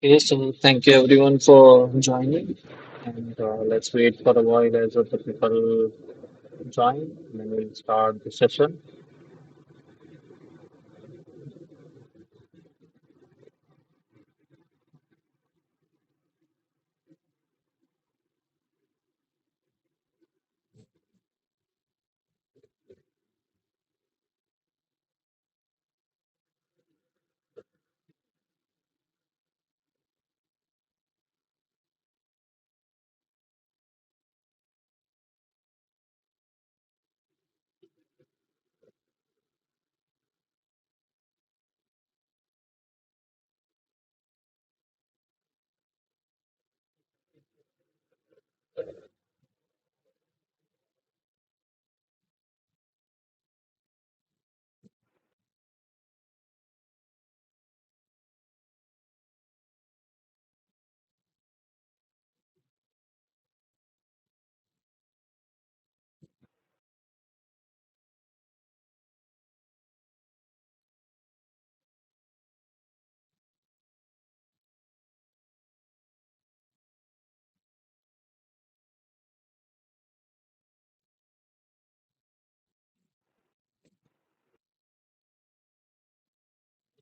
Okay, so thank you everyone for joining, and let's wait for a while as the people join, and then we'll start the session.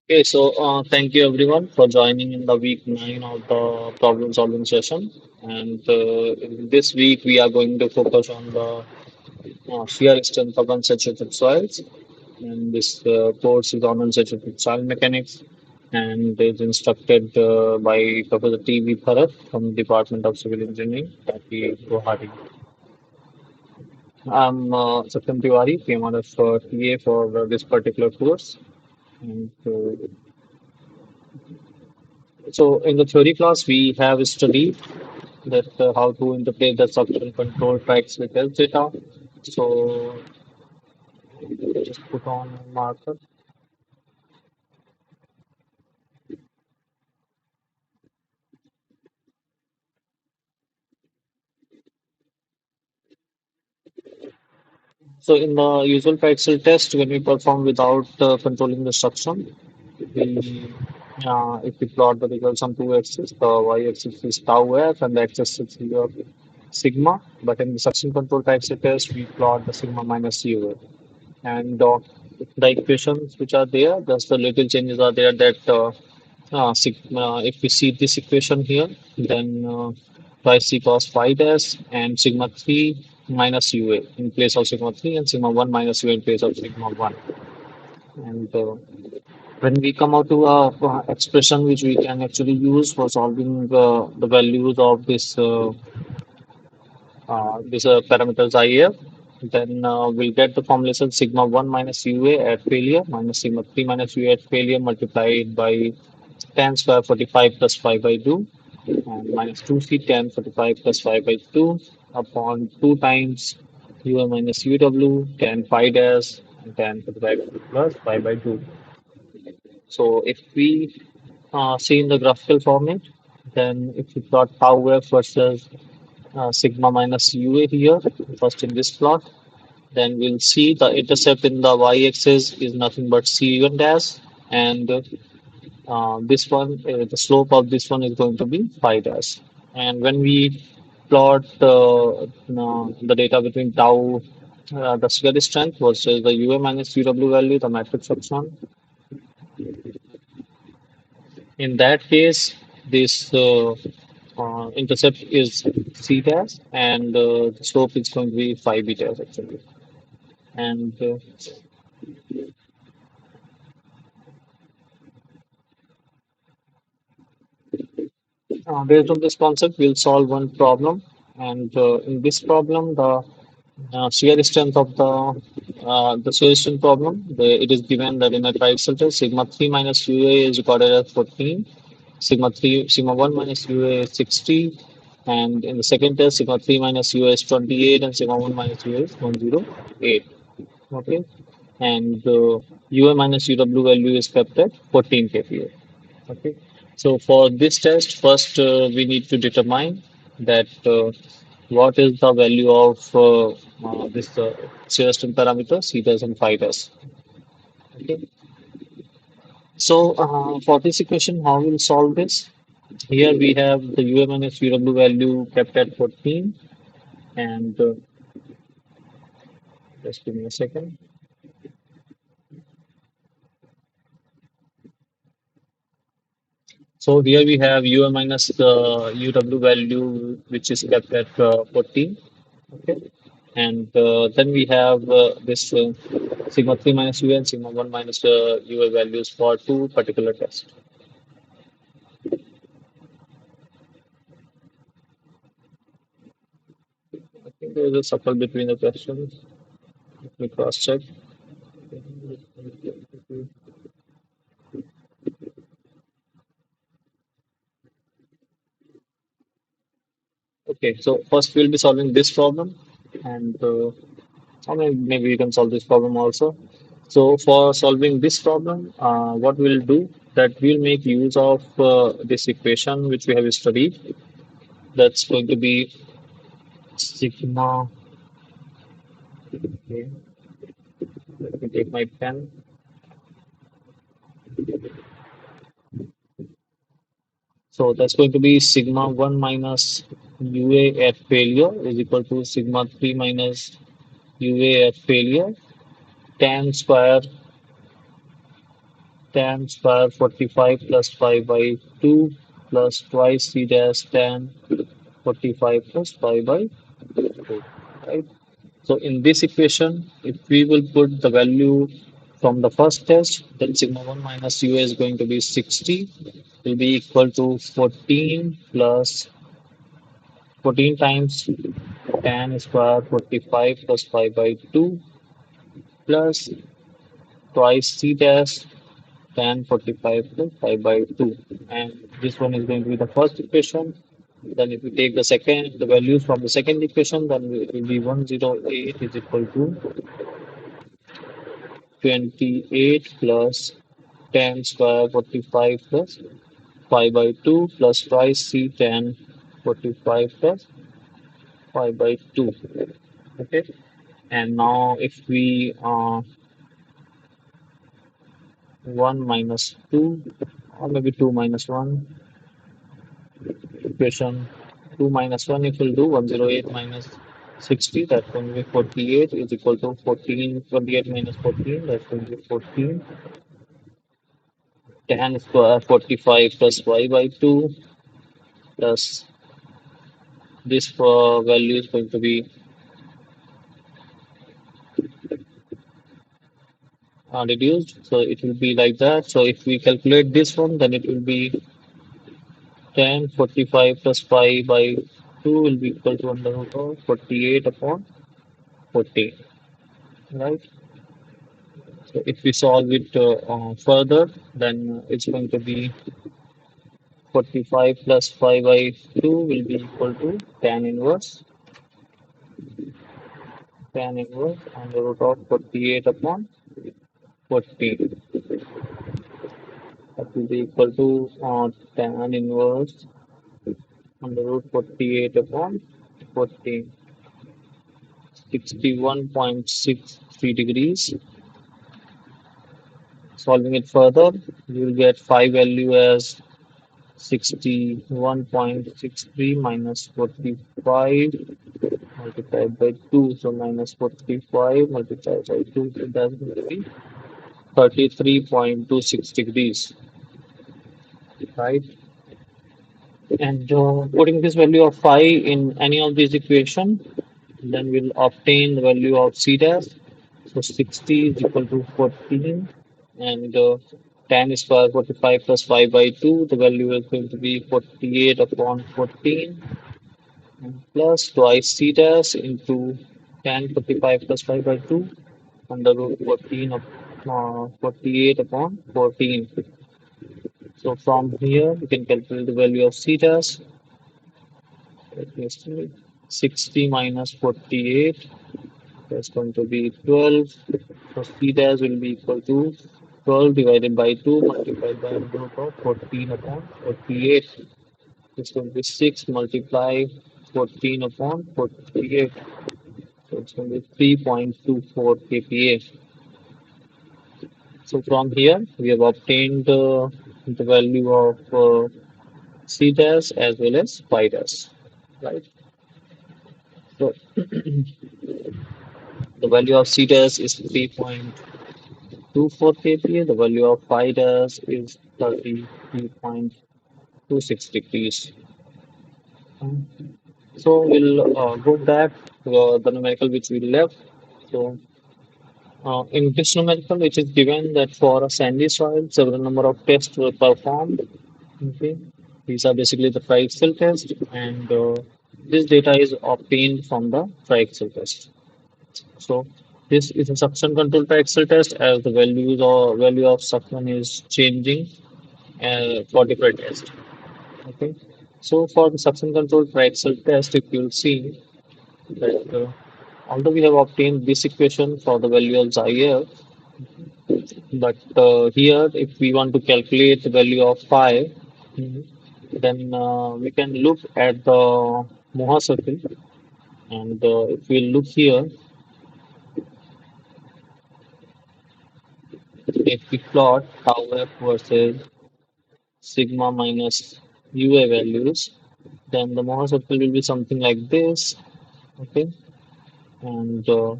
Okay, so thank you everyone for joining in the week 9 of the problem solving session. And this week we are going to focus on the shear strength of unsaturated soils. And this course is on unsaturated soil mechanics and is instructed by Professor T.V. Bharat from the Department of Civil Engineering at the Guwahati. I'm Satyam Tiwari, PMRF TA for this particular course. And so, in the theory class, we have studied that how to interpret the structural control tracks with S data. So, just put on a marker. So, in the usual Excel test, when we perform without controlling the structure, we if we plot the results on two axes, the y-axis is tau f and the x-axis is your sigma. But in the suction control type test, we plot the sigma minus u. And the equations which are there, just the little changes are there that sigma, if we see this equation here, then twice c cos phi dash and sigma 3 minus ua in place of sigma 3 and sigma 1 minus ua in place of sigma 1. And when we come out to a expression which we can actually use for solving the values of this parameters IF, then we'll get the formulation sigma 1 minus UA at failure minus sigma 3 minus UA at failure multiplied by tan square 45 plus 5 by 2 and minus 2c tan 45 plus 5 by 2 upon 2 times UA minus UW tan phi dash and tan 45 plus 5 by 2. So if we see in the graphical format, then if we plot tau f versus sigma minus UA here, first in this plot, then we'll see the intercept in the y-axis is nothing but C1 dash, and this one, the slope of this one is going to be phi dash. And when we plot the data between tau, the shear strength versus the UA minus UW value, the matrix option, in that case, this intercept is C dash, and the slope is going to be phi b dash actually. And based on this concept, we'll solve one problem. And in this problem, the shear strength of the shear strength problem, it is given that in a triaxial test, sigma 3 minus UA is recorded as 14, sigma 1 minus UA is 60, and in the second test, sigma 3 minus UA is 28, and sigma 1 minus UA is 108. Okay, and UA minus UW value is kept at 14 kPa. Okay, so for this test, first we need to determine that what is the value of this shear strength parameter C dash and phi dash. Okay, so for this equation, how we'll solve this? Here we have the UA minus UW value kept at 14, and just give me a second. So here we have UA minus the UW value, which is kept at 14. Okay. And then we have this sigma 3 minus UA and sigma 1 minus UA values for two particular tests. I think there is a shuffle between the questions. Let me cross check. Okay, so first we'll be solving this problem, and or maybe we can solve this problem also. So for solving this problem, what we'll do that we'll make use of this equation which we have studied. That's going to be sigma. Okay, let me take my pen. So that's going to be sigma 1 minus UA at failure is equal to sigma 3 minus UA at failure tan square 45 plus 5 by 2 plus twice c dash tan 45 plus 5 by 2. Right? So in this equation, if we will put the value from the first test, then sigma 1 minus UA is going to be 60, will be equal to 14 plus 14 times tan square 45 plus 5 by 2 plus twice c dash tan 45 plus 5 by 2. And this one is going to be the first equation. Then if we take the values from the second equation, then it will be 108 is equal to 28 plus tan square 45 plus 5 by 2 plus twice c tan 45 plus 5 by 2. Okay. And now if we 1 minus 2 or maybe 2 minus 1 equation 2 minus 1 if we'll do 108 minus 60 that's going to be 48 is equal to 14 28 minus 14 that's going to be 14 tan square 45 plus y by 2 plus this value is going to be reduced so it will be like that so if we calculate this one then it will be tan 45 plus 5 by 2 will be equal to under root of 48 upon 14 right. So if we solve it further, then it's going to be 45 plus 5 by 2 will be equal to tan inverse under root of 48 upon 14. That will be equal to tan inverse under root 48 upon 14. 61.63 degrees. Solving it further, you will get phi value as 61.63 minus 45 multiplied by 2. So minus 45 multiplied by 2. So that's going to be 33.26 degrees. Right? And putting this value of phi in any of these equation, then we'll obtain the value of c dash. So 60 is equal to 14 and tan square 45 plus 5 by 2. The value is going to be 48 upon 14 plus twice c dash into tan 45 plus 5 by 2 under root 14 of 48 upon 14. So from here we can calculate the value of c dash. Let me see. 60 minus 48 that's going to be 12. So c dash will be equal to 12 divided by 2 multiplied by root of 14 upon 48. It's going to be 6 multiply 14 upon 48. So it's going to be 3.24 kPa. So from here we have obtained the value of C dash as well as phi dash, right? So the value of C dash is 3.24 kPa. The value of phi dash is 33.26 degrees. So we'll go back to the numerical which we left. So in this numerical, which is given that for a sandy soil, several number of tests were performed. Okay, these are basically the tri-excel test, and this data is obtained from the tri-excel test. So this is a suction control tri-excel test as the values or value of suction is changing for different tests. Okay, so for the suction control tri-excel test, if you'll see that although we have obtained this equation for the value of xi, but here, if we want to calculate the value of phi, mhm, then we can look at the Mohr circle. And if we look here, if we plot tau f versus sigma minus UA values, then the Mohr circle will be something like this. Okay. And the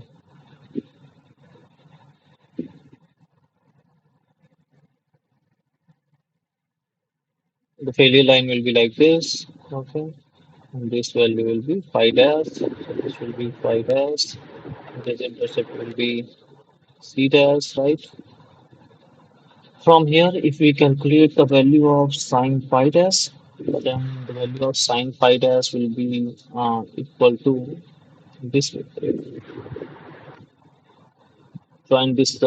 failure line will be like this. Okay. And this value will be phi dash. So this will be phi dash. This intercept will be C dash, right? From here, if we calculate the value of sine phi dash, then the value of sine phi dash will be equal to this. Join this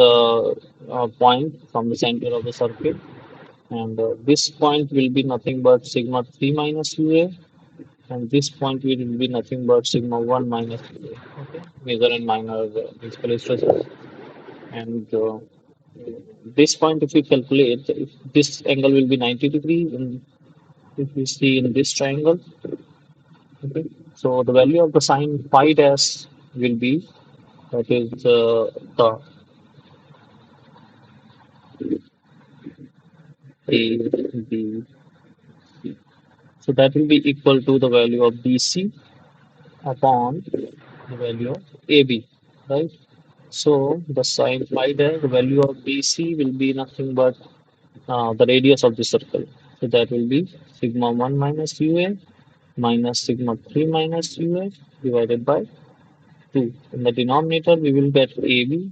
point from the center of the circuit, and this point will be nothing but sigma 3 minus UA, and this point will be nothing but sigma 1 minus UA. Okay, major and minor principal stresses. And this point, if we calculate, if this angle will be 90 degrees, and if we see in this triangle, okay, so the value of the sine phi dash will be that is the A, B, C. So that will be equal to the value of BC upon the value of AB, right? So the sine phi dash, the value of BC will be nothing but the radius of the circle. So that will be sigma 1 minus UA minus sigma 3 minus UA divided by 2. In the denominator, we will get AB.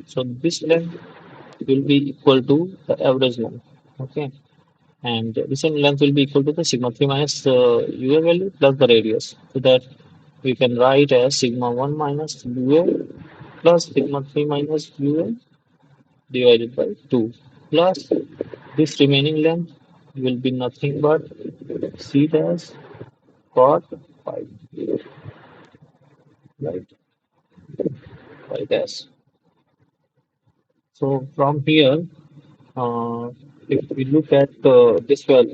So this length will be equal to the average length. Okay. And this length will be equal to the sigma 3 minus UA value plus the radius. So that we can write as sigma 1 minus UA plus sigma 3 minus UA divided by 2 plus this remaining length will be nothing but C dash cot 5, right? 5 dash. So from here, uh, if we look at this well,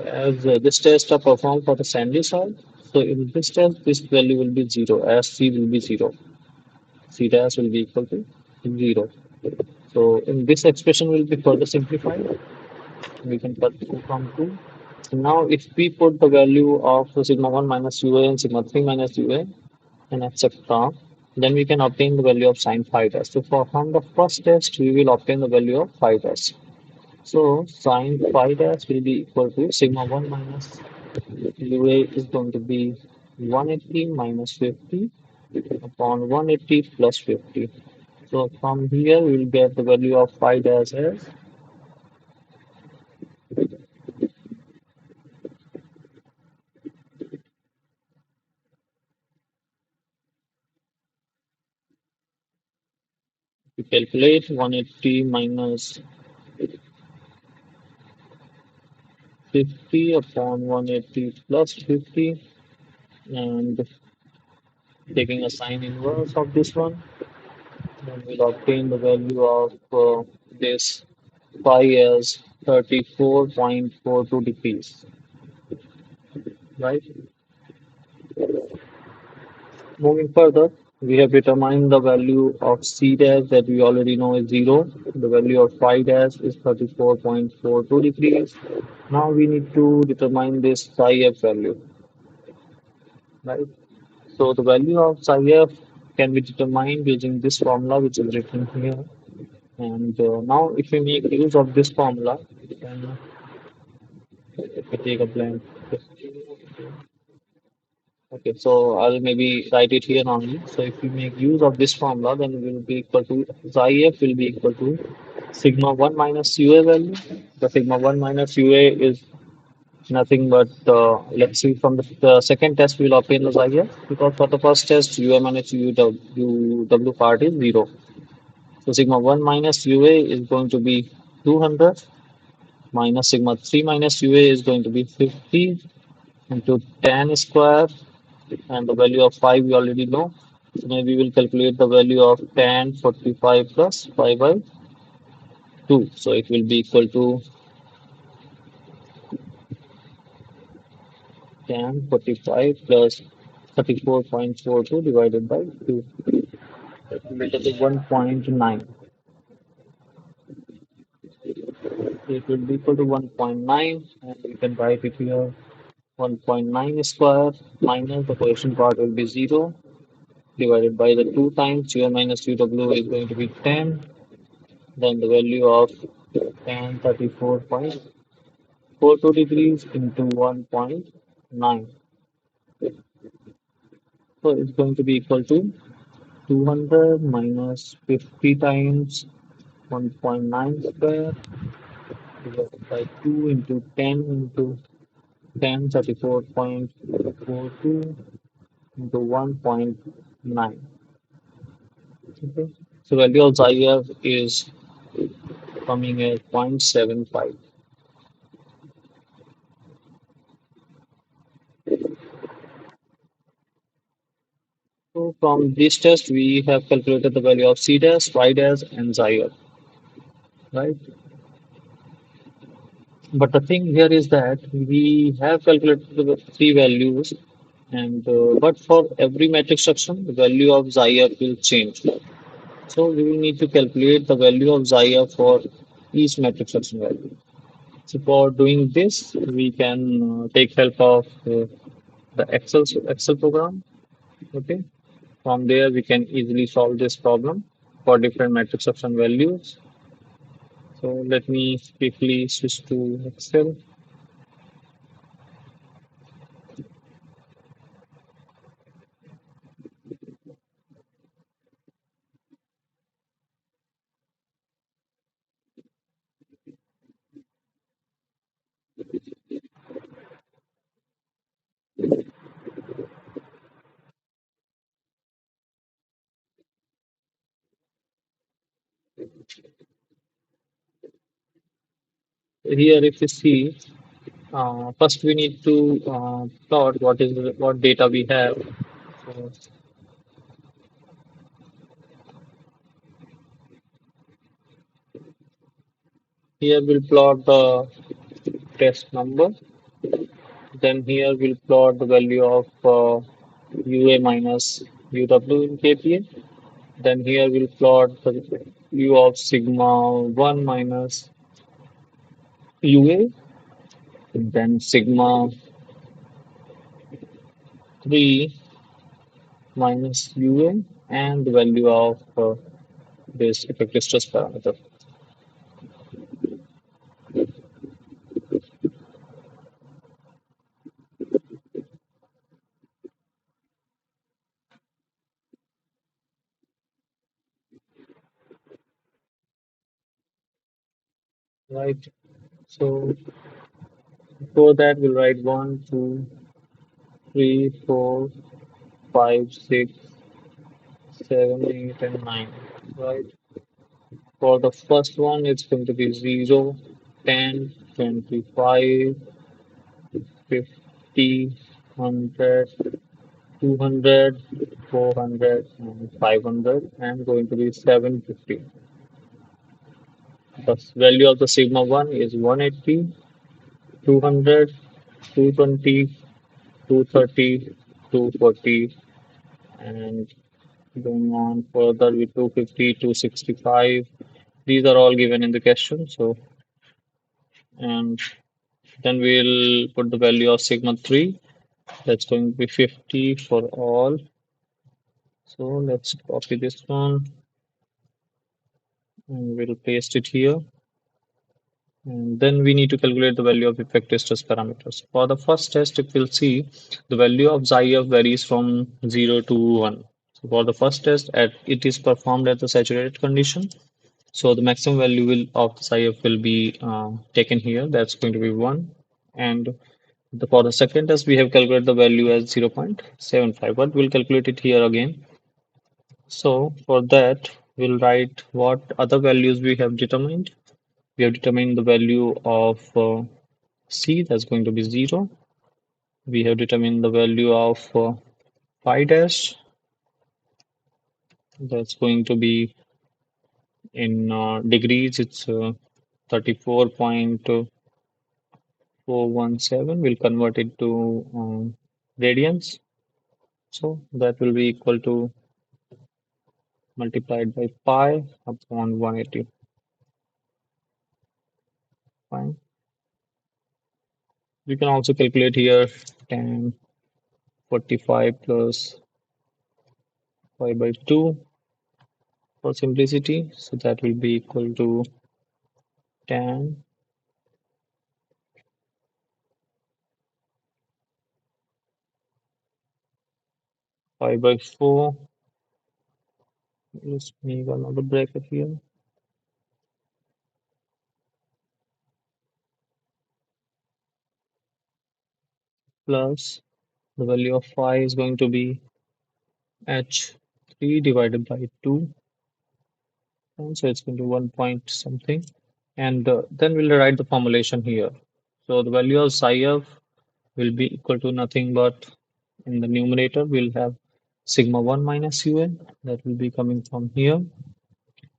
as this test are performed for the sandy soil, so in this test, this value will be 0, as C will be 0. C dash will be equal to 0. So in this expression will be further simplified. We can cut 2 from 2. So now if we put the value of sigma 1 minus UA and sigma 3 minus UA and etc., then we can obtain the value of sine phi dash. So for from the first test, we will obtain the value of phi dash. So sine phi dash will be equal to sigma 1 minus UA is going to be 180 minus 50 upon 180 plus 50. So from here we will get the value of phi dash as, we calculate 180 minus 50 upon 180 plus 50, and taking a sine inverse of this one, then we'll obtain the value of this phi as 34.42 degrees, right? Moving further, We have determined the value of C dash that we already know is 0. The value of phi dash is 34.42 degrees. Now we need to determine this psi f value, right? So the value of psi f can be determined using this formula which is written here. And now if we make use of this formula, then if we take a blank. Okay, so I'll maybe write it here only. So if we make use of this formula, then it will be equal to psi f will be equal to sigma 1 minus UA value. The sigma 1 minus UA is nothing but, let's see, from the second test we'll obtain the psi f, because for the first test UA minus UW part is 0. So sigma 1 minus UA is going to be 200 minus sigma 3 minus UA is going to be 50 into 10 square, and the value of 5 we already know. So maybe we'll calculate the value of tan 45 plus 5 by 2. So it will be equal to tan 45 plus 34.42 divided by 2. That will be equal to 1.9. So it will be equal to 1.9, and we can write it here 1.9 square minus the coefficient part will be 0 divided by the 2 times U minus UW is going to be 10. Then the value of tan 34.42 degrees into 1.9. So it's going to be equal to 200 minus 50 times 1.9 square divided by 2 into 10 into 10 34.42 into 1.9. Okay. So value of xi f is coming at 0.75. So from this test, we have calculated the value of C dash, Y dash, and xi f, right? But the thing here is that we have calculated the three values, and but for every matrix structure, the value of xi f will change. So we will need to calculate the value of xi f for each matrix structure value. So for doing this, we can take help of the Excel program. Okay, from there we can easily solve this problem for different matrix option values. So let me quickly switch to Excel. Here, if you see, first we need to plot what data we have. So here we'll plot the test number. Then here we'll plot the value of UA minus UW in KPA. Then here we'll plot the value of sigma 1 minus UA. Then sigma 3 minus UA and the value of this effective stress parameter. Right. So for that we'll write 1, 2, 3, 4, 5, 6, 7, 8, and 9. Right. For the first one, it's going to be 0, 10, 25, 50, 100, 200, 400, and 500, and going to be 750. The value of the sigma 1 is 180, 200, 220, 230, 240, and Going on further with 250, 265. These are all given in the question. So, and then we'll put the value of sigma 3. That's going to be 50 for all. So let's copy this one and we'll paste it here. And then we need to calculate the value of effective stress parameters. For the first test, if we'll see, the value of xi f varies from 0 to 1. So for the first test, it is performed at the saturated condition. So the maximum value of the xi f will be taken here. That's going to be 1. And for the second test, we have calculated the value as 0.75, but we'll calculate it here again. So for that, we'll write what other values we have determined. We have determined the value of C, that's going to be 0. We have determined the value of phi dash, that's going to be in degrees, it's 34.417. We'll convert it to radians. So that will be equal to multiplied by pi upon 180. Fine. We can also calculate here tan 45 plus pi by 2 for simplicity. So that will be equal to tan pi by 4. Let's make another bracket here. Plus the value of phi is going to be h3 divided by 2. And so it's going to 1 point something. And then we'll write the formulation here. So the value of psi f will be equal to nothing but in the numerator we'll have sigma 1 minus un, that will be coming from here.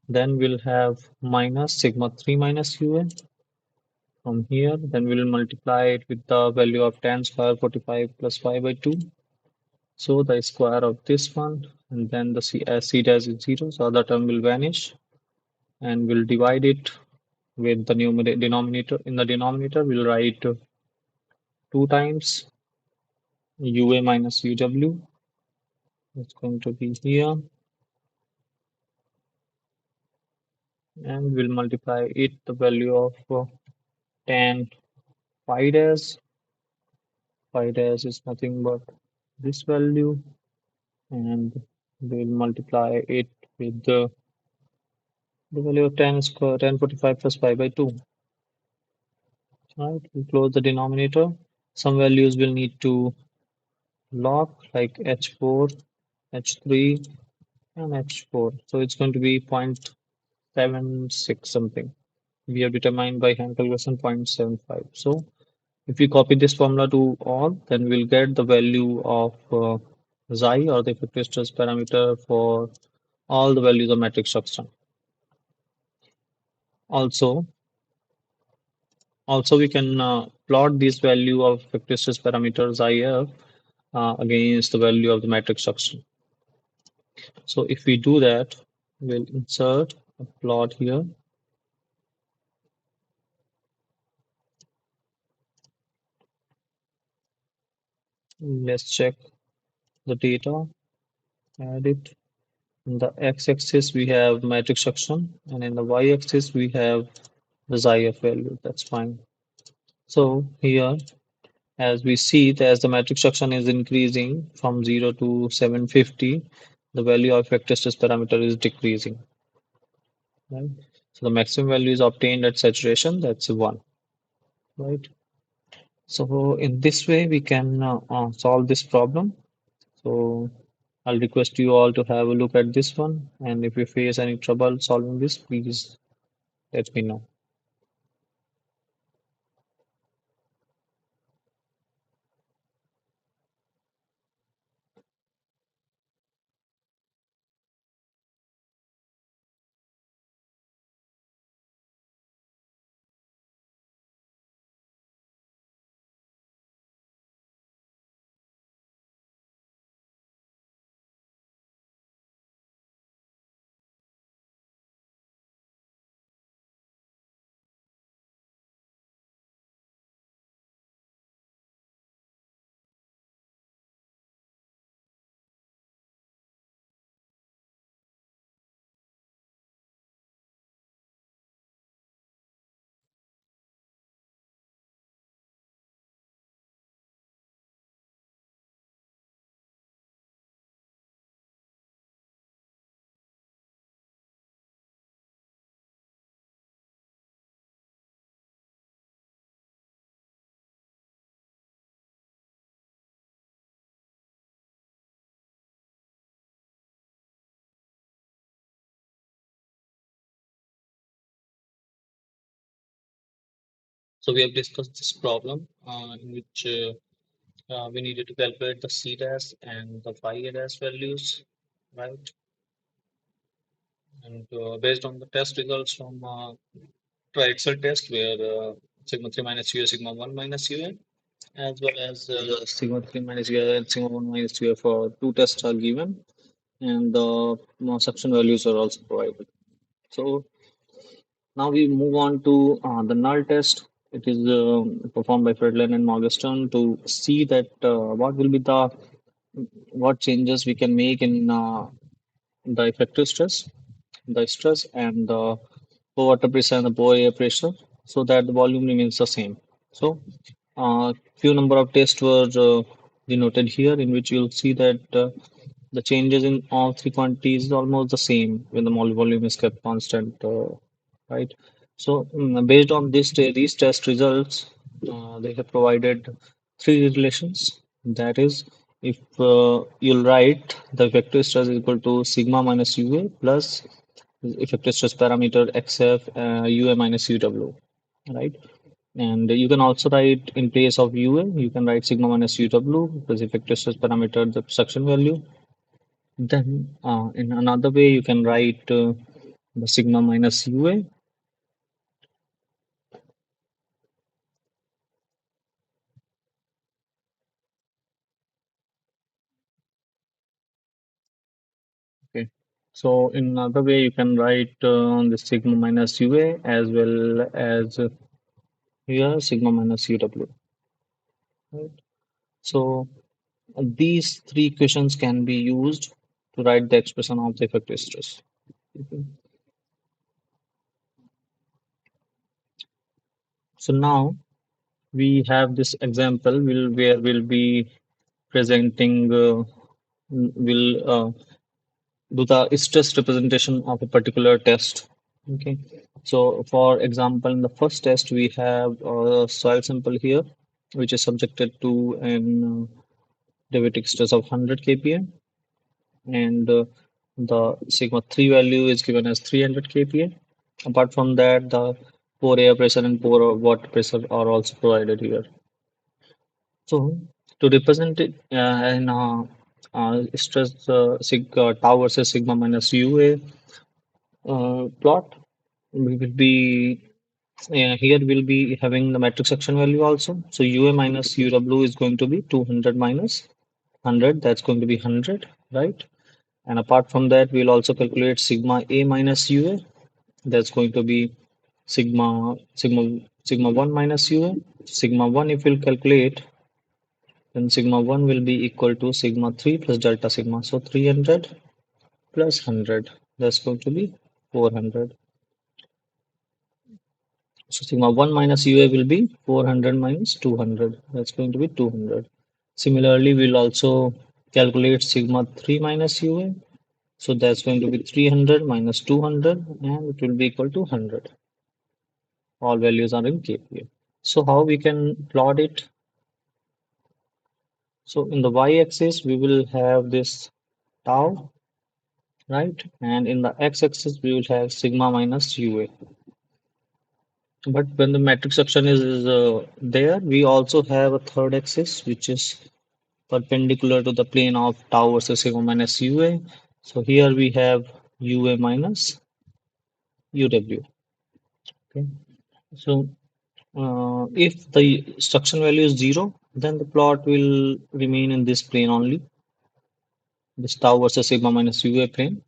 Then we'll have minus sigma 3 minus un from here. Then we'll multiply it with the value of tan square 45 plus 5 by 2. So the square of this one, and then the c, as c dash is 0, so other term will vanish, and we'll divide it with the numerator denominator. In the denominator we'll write 2 times ua minus uw. It's going to be here, and we'll multiply it the value of tan phi dash. Phi dash is nothing but this value, and we'll multiply it with the value of tan square, tan 45 plus pi by 2. Right, we'll close the denominator. Some values will need to log, like h4, h3, and h4. So it's going to be 0.76 something. We have determined by hand calculation 0.75. So if we copy this formula to all, then we'll get the value of xi, or the effective stress parameter, for all the values of matrix structure. Also, we can plot this value of effective stress parameters IF against the value of the matrix structure. So if we do that, we'll insert a plot here. Let's check the data, add it. In the x-axis, we have matrix suction, and in the y-axis, we have the xi value. That's fine. So here, as we see, as the matrix suction is increasing from 0 to 750, the value of effective stress parameter is decreasing. Right? So the maximum value is obtained at saturation, that's 1. Right? So in this way, we can solve this problem. So I'll request you all to have a look at this one. And if you face any trouble solving this, please let me know. So we have discussed this problem in which we needed to calculate the C dash and the Y dash values, right? And based on the test results from try Excel test where sigma 3 minus UA, sigma 1 minus UA, as well as sigma 3 minus UA and sigma 1 minus UA for two tests are given, and the suction values are also provided. So now we move on to the null test. It is performed by Fredlin and Morgenstern to see that what will be the what changes we can make in the effective stress, the stress, and the pour water pressure and the pour air pressure, so that the volume remains the same. So, few number of tests were denoted here, in which you'll see that the changes in all three quantities is almost the same when the mole volume is kept constant, right? So, based on these test results, they have provided three relations. That is, if you'll write the vector stress is equal to sigma minus UA plus effective stress parameter XF UA minus UW, right? And you can also write in place of UA, you can write sigma minus UW plus effective stress parameter, the suction value. Then in another way, you can write the sigma minus UA. Okay. So in another way, you can write the sigma minus UA as well as here sigma minus UW. Right? So these three equations can be used to write the expression of the effective stress. Okay. So now we have this example where we'll be presenting, will do the stress representation of a particular test. Okay. So for example, in the first test, we have a soil sample here, which is subjected to an Davidic stress of 100 kPa, and the sigma 3 value is given as 300 kPa. Apart from that, the pore air pressure and pore water pressure are also provided here. So to represent it in stress tau versus sigma minus UA plot, we will be here we'll be having the matrix suction value also. So UA minus UW is going to be 200 minus 100. That's going to be 100, right? And apart from that, we'll also calculate sigma A minus UA. That's going to be sigma 1 minus UA. Sigma 1, if we'll calculate, then sigma 1 will be equal to sigma 3 plus delta sigma. So 300 plus 100. That's going to be 400. So sigma 1 minus UA will be 400 minus 200. That's going to be 200. Similarly, we'll also calculate sigma 3 minus UA. So that's going to be 300 minus 200, and it will be equal to 100. All values are in kPa. So how we can plot it? So in the y-axis, we will have this tau, right? And in the x-axis, we will have sigma minus UA. But when the matrix suction is there, we also have a third axis, which is perpendicular to the plane of tau versus sigma minus UA. So here we have UA minus UW. Okay. So if the suction value is 0, then the plot will remain in this plane only, this tau versus sigma minus UA plane.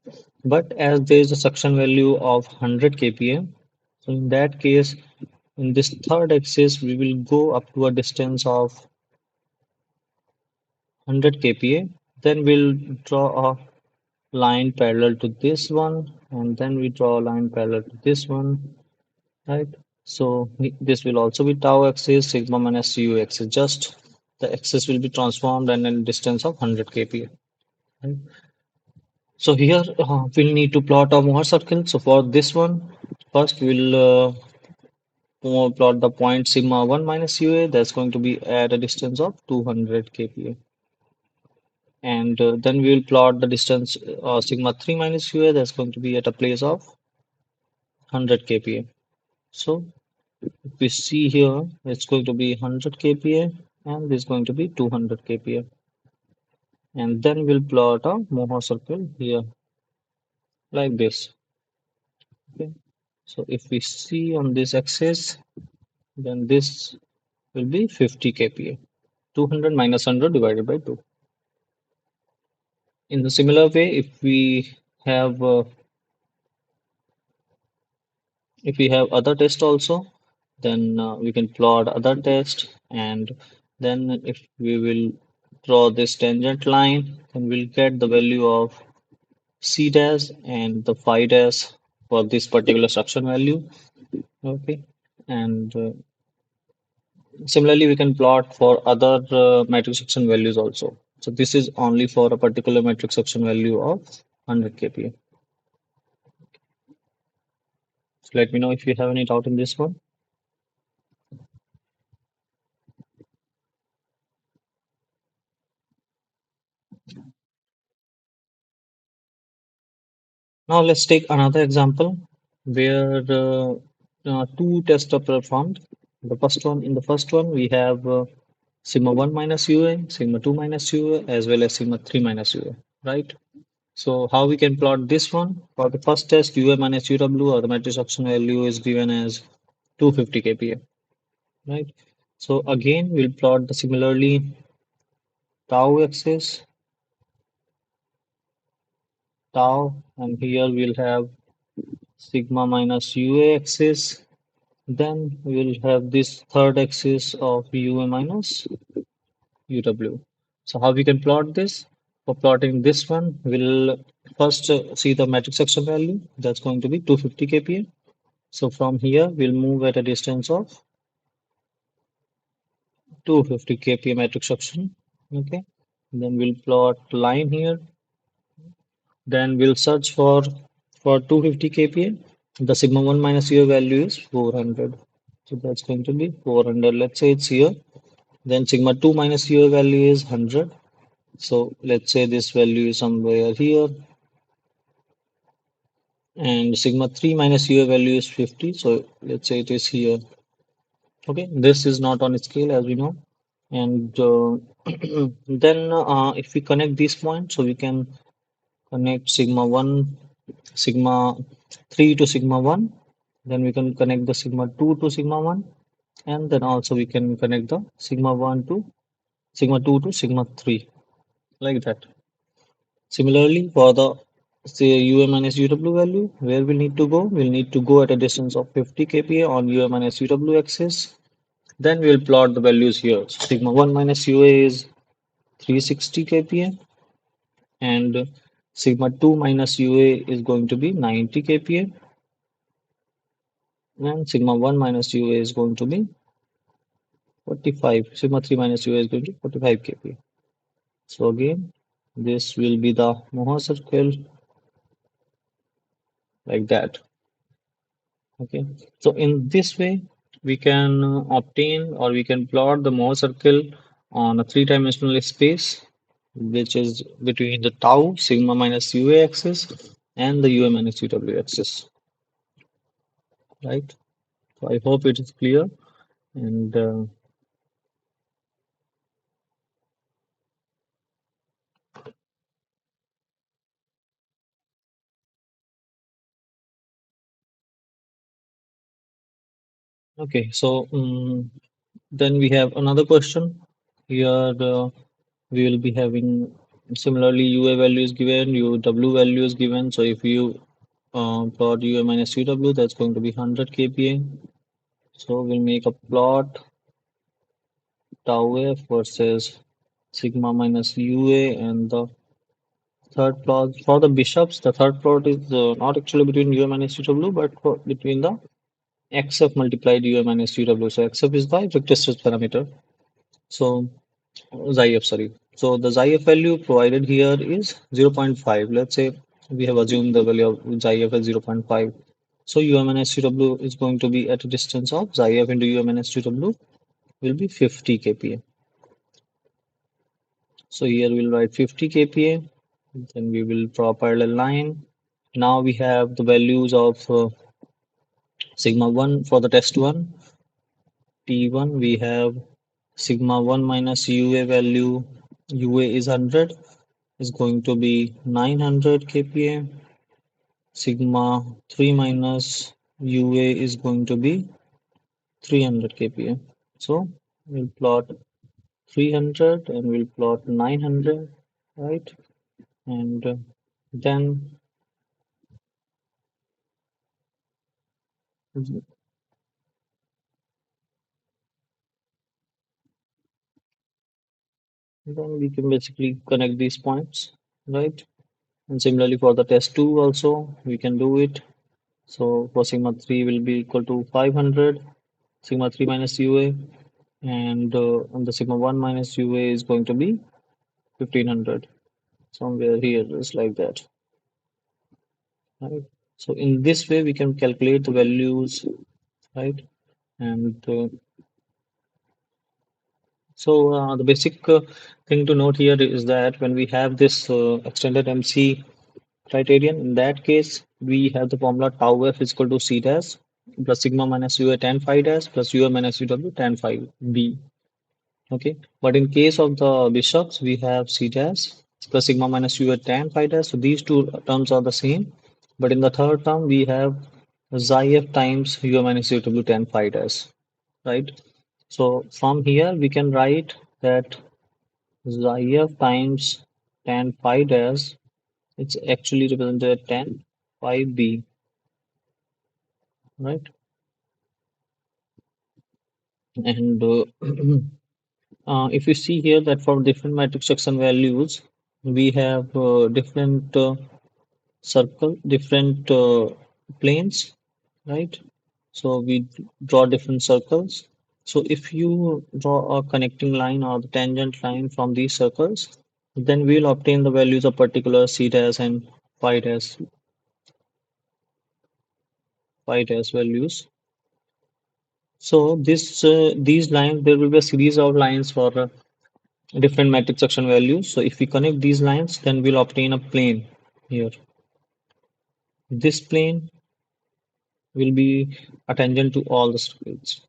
But as there is a suction value of 100 kPa, so in that case, in this third axis, we will go up to a distance of 100 kPa. Then we'll draw a line parallel to this one, and then we draw a line parallel to this one, right? So this will also be tau axis, sigma minus U axis. Just the axis will be transformed and in distance of 100 kPa. Right? So here we'll need to plot a Mohr circle. So for this one, first we'll plot the point sigma 1 minus UA. That's going to be at a distance of 200 kPa. And then we will plot the distance sigma 3 minus UA. That's going to be at a place of 100 kPa. So If we see here, it's going to be 100 kPa and this is going to be 200 kPa. And then we'll plot a Mohr circle here like this. Okay. So if we see on this axis, then this will be 50 kPa. 200 minus 100 divided by 2. In the similar way, have uh, if we have other test also, then we can plot other test, and then if we will draw this tangent line, then we'll get the value of C dash and the phi dash for this particular suction value. Okay, and similarly we can plot for other metric suction values also. So this is only for a particular metric suction value of 100 kPa. So let me know if you have any doubt in this one. Now let's take another example where two tests are performed. In the first one, we have sigma 1 minus UA, sigma 2 minus UA, as well as sigma 3 minus UA, right? So how we can plot this one? For the first test, UA minus UW, or the matrix suction value is given as 250 kPa, right? So again, we'll plot the similarly tau axis, tau, and here we'll have sigma minus UA axis. Then we'll have this third axis of UA minus UW. So how we can plot this? For plotting this one, we'll first see the matrix section value. That's going to be 250 kPa. So from here, we'll move at a distance of 250 kPa matrix section. Okay. Then we'll plot line here. Then we'll search for 250 kPa. The sigma 1 minus UA value is 400. So that's going to be 400. Let's say it's here. Then sigma 2 minus UA value is 100. So let's say this value is somewhere here. And sigma 3 minus UA value is 50. So let's say it is here. Okay, this is not on scale as we know. And then if we connect this point, so we can connect sigma 1, sigma 3 to sigma 1. Then we can connect the sigma 2 to sigma 1. And then also we can connect the sigma 1 to sigma 2 to sigma 3 like that. Similarly, for the say UA minus UW value, where we need to go? We'll need to go at a distance of 50 kPa on UA minus UW axis. Then we'll plot the values here. So sigma 1 minus UA is 360 kPa and sigma 2 minus UA is going to be 90 kPa and sigma 1 minus UA is going to be 45. Sigma 3 minus UA is going to be 45 kPa. So again, this will be the Mohr circle like that. Okay, so in this way, we can obtain or we can plot the Mohr circle on a three-dimensional space, which is between the tau sigma minus UA axis and the UA minus UW axis, right? So I hope it is clear. And okay, so then we have another question. Here we will be having similarly UA value is given, UW value is given. So if you plot UA minus UW, that's going to be 100 kPa. So we'll make a plot tau F versus sigma minus UA, and the third plot for the bishops, the third plot is not actually between UA minus UW, but between the XF multiplied UA minus UW. So XF is the vector stress parameter. So XIF, sorry. So the XIF value provided here is 0.5. Let's say we have assumed the value of XIF as 0.5. So UM and SUW is going to be at a distance of XIF into UM and SUW will be 50 kPa. So here we'll write 50 kPa. Then we will draw a parallel line. Now we have the values of sigma 1 for the test 1. T1 we have sigma 1 minus UA value, UA is 100, is going to be 900 kPa. Sigma 3 minus UA is going to be 300 kPa. So we'll plot 300 and we'll plot 900, right? And then then we can basically connect these points, right? And similarly for the test 2 also, we can do it. So for sigma 3 will be equal to 500, sigma 3 minus UA, and the sigma 1 minus UA is going to be 1500, somewhere here, just like that, right? So in this way, we can calculate the values, right? And the basic thing to note here is that when we have this extended MC criterion, in that case, we have the formula tau f is equal to c dash plus sigma minus UA tan phi dash plus UA minus UW tan phi b. Okay, but in case of the bishops, we have c dash plus sigma minus UA tan phi dash. So these two terms are the same, but in the third term, we have xi f times UA minus UW tan phi dash, right? So from here, we can write that xi f times tan phi dash, it's actually represented tan phi b, right? And if you see here that for different matrix section values, we have different different planes, right? So we draw different circles. So if you draw a connecting line or the tangent line from these circles, then we'll obtain the values of particular c dash and phi dash, phi dash values. So these lines, there will be a series of lines for different matrix section values. So if we connect these lines, then we'll obtain a plane here. This plane will be a tangent to all the circles,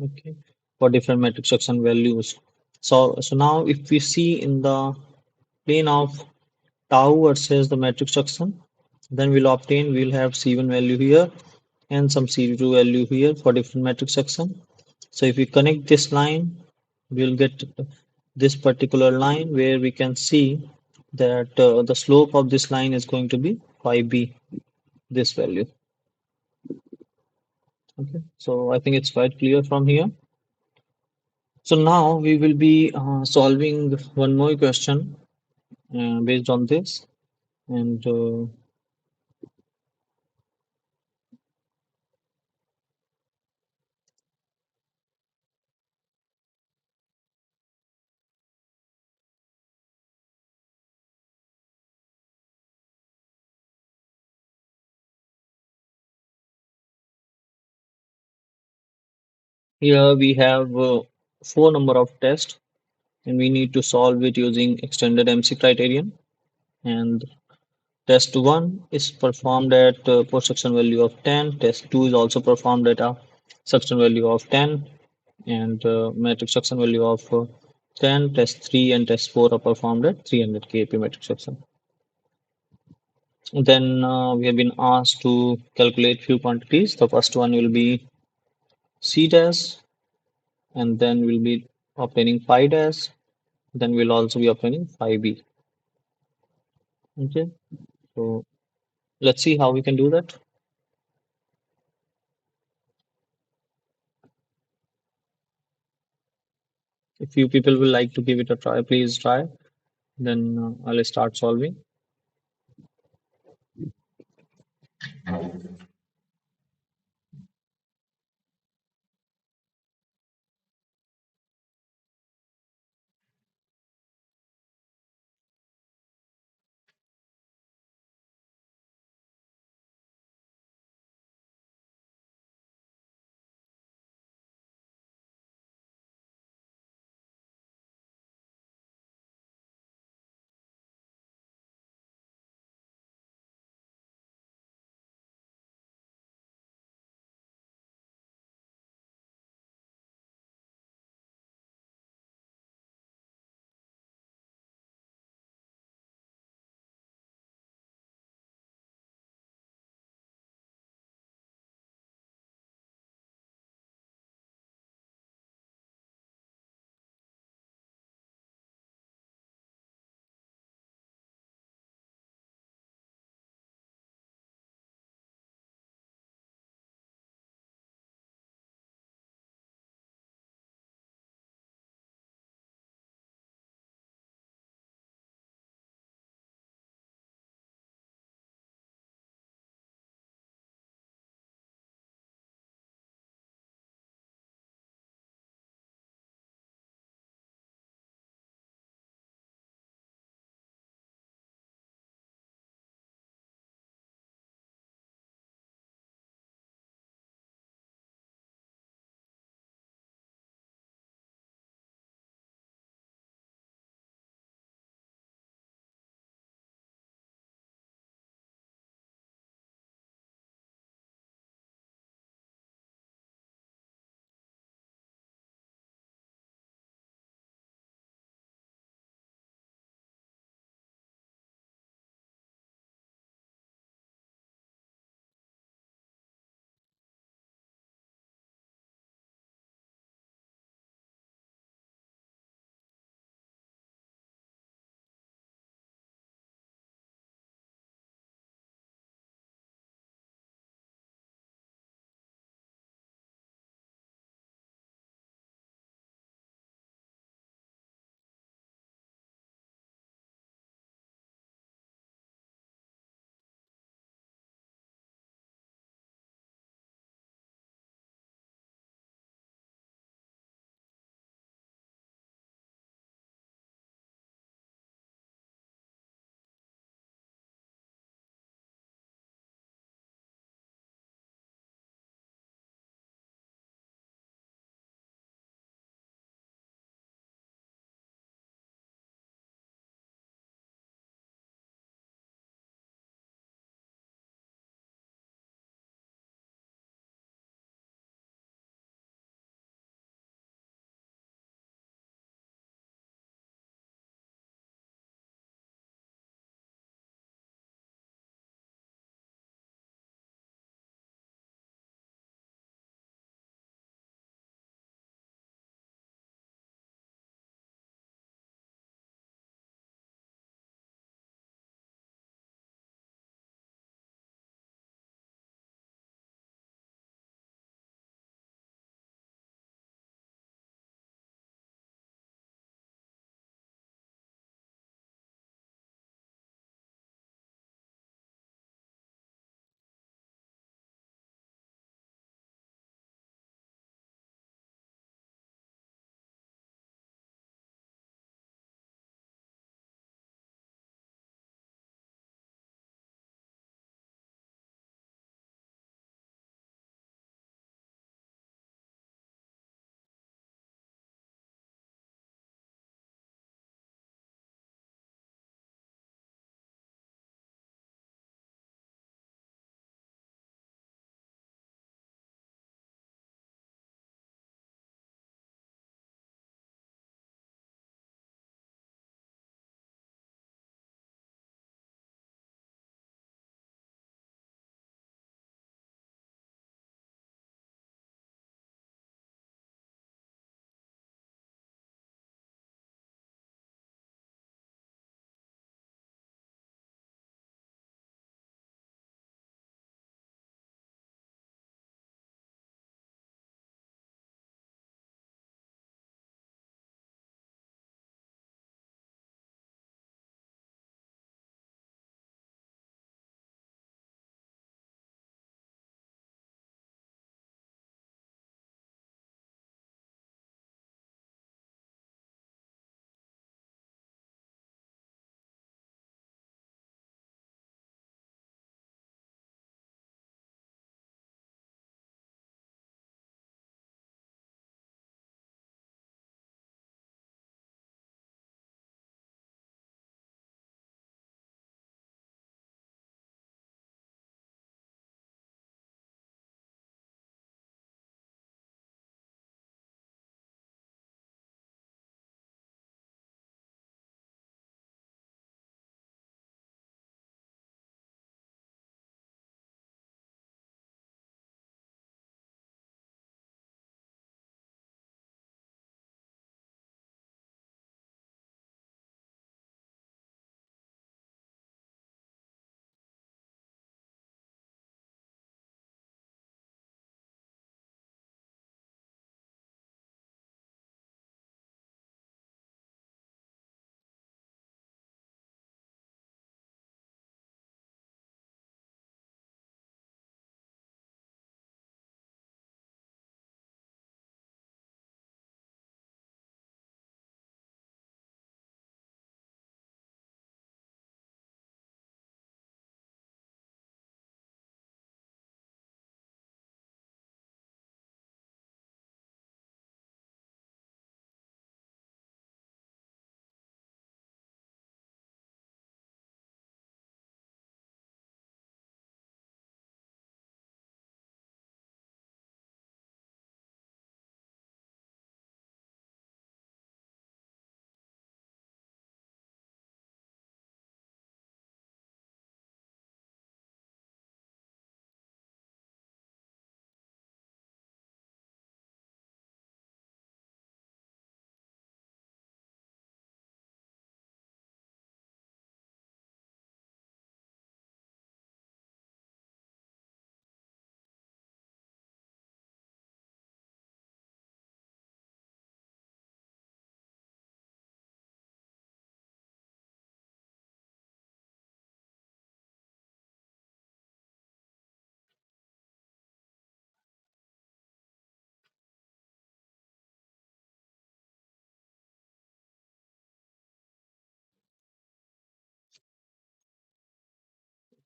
okay, for different matrix section values. So now if we see in the plane of tau versus the matrix section, then we'll have C1 value here and some C2 value here for different matrix section. So if we connect this line, we'll get this particular line where we can see that the slope of this line is going to be phi b, this value. Okay, so I think it's quite clear from here. So now we will be solving one more question based on this. And here we have four number of tests, and we need to solve it using extended MC criterion. And test 1 is performed at post suction value of 10. Test 2 is also performed at a suction value of 10, and matrix suction value of 10. Test 3 and test 4 are performed at 300 kP matrix suction. Then we have been asked to calculate few quantities. The first one will be C dash, and then we'll be obtaining phi dash. Then we'll also be obtaining phi b. Okay, so let's see how we can do that. If you people will like to give it a try, please try. Then I'll start solving.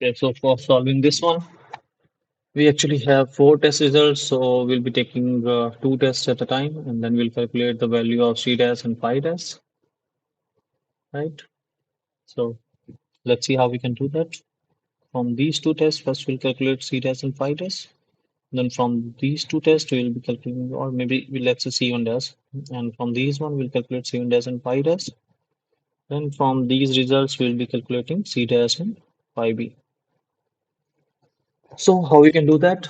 Okay, so for solving this one, we actually have four test results. So we'll be taking two tests at a time, and then we'll calculate the value of C dash and phi dash, right? So let's see how we can do that. From these two tests, first we'll calculate C dash and phi dash. Then from these two tests, we'll be calculating, or maybe let's say C1 dash. And from these one, we'll calculate C1 dash and phi dash. Then from these results, we'll be calculating C dash and phi b. So how we can do that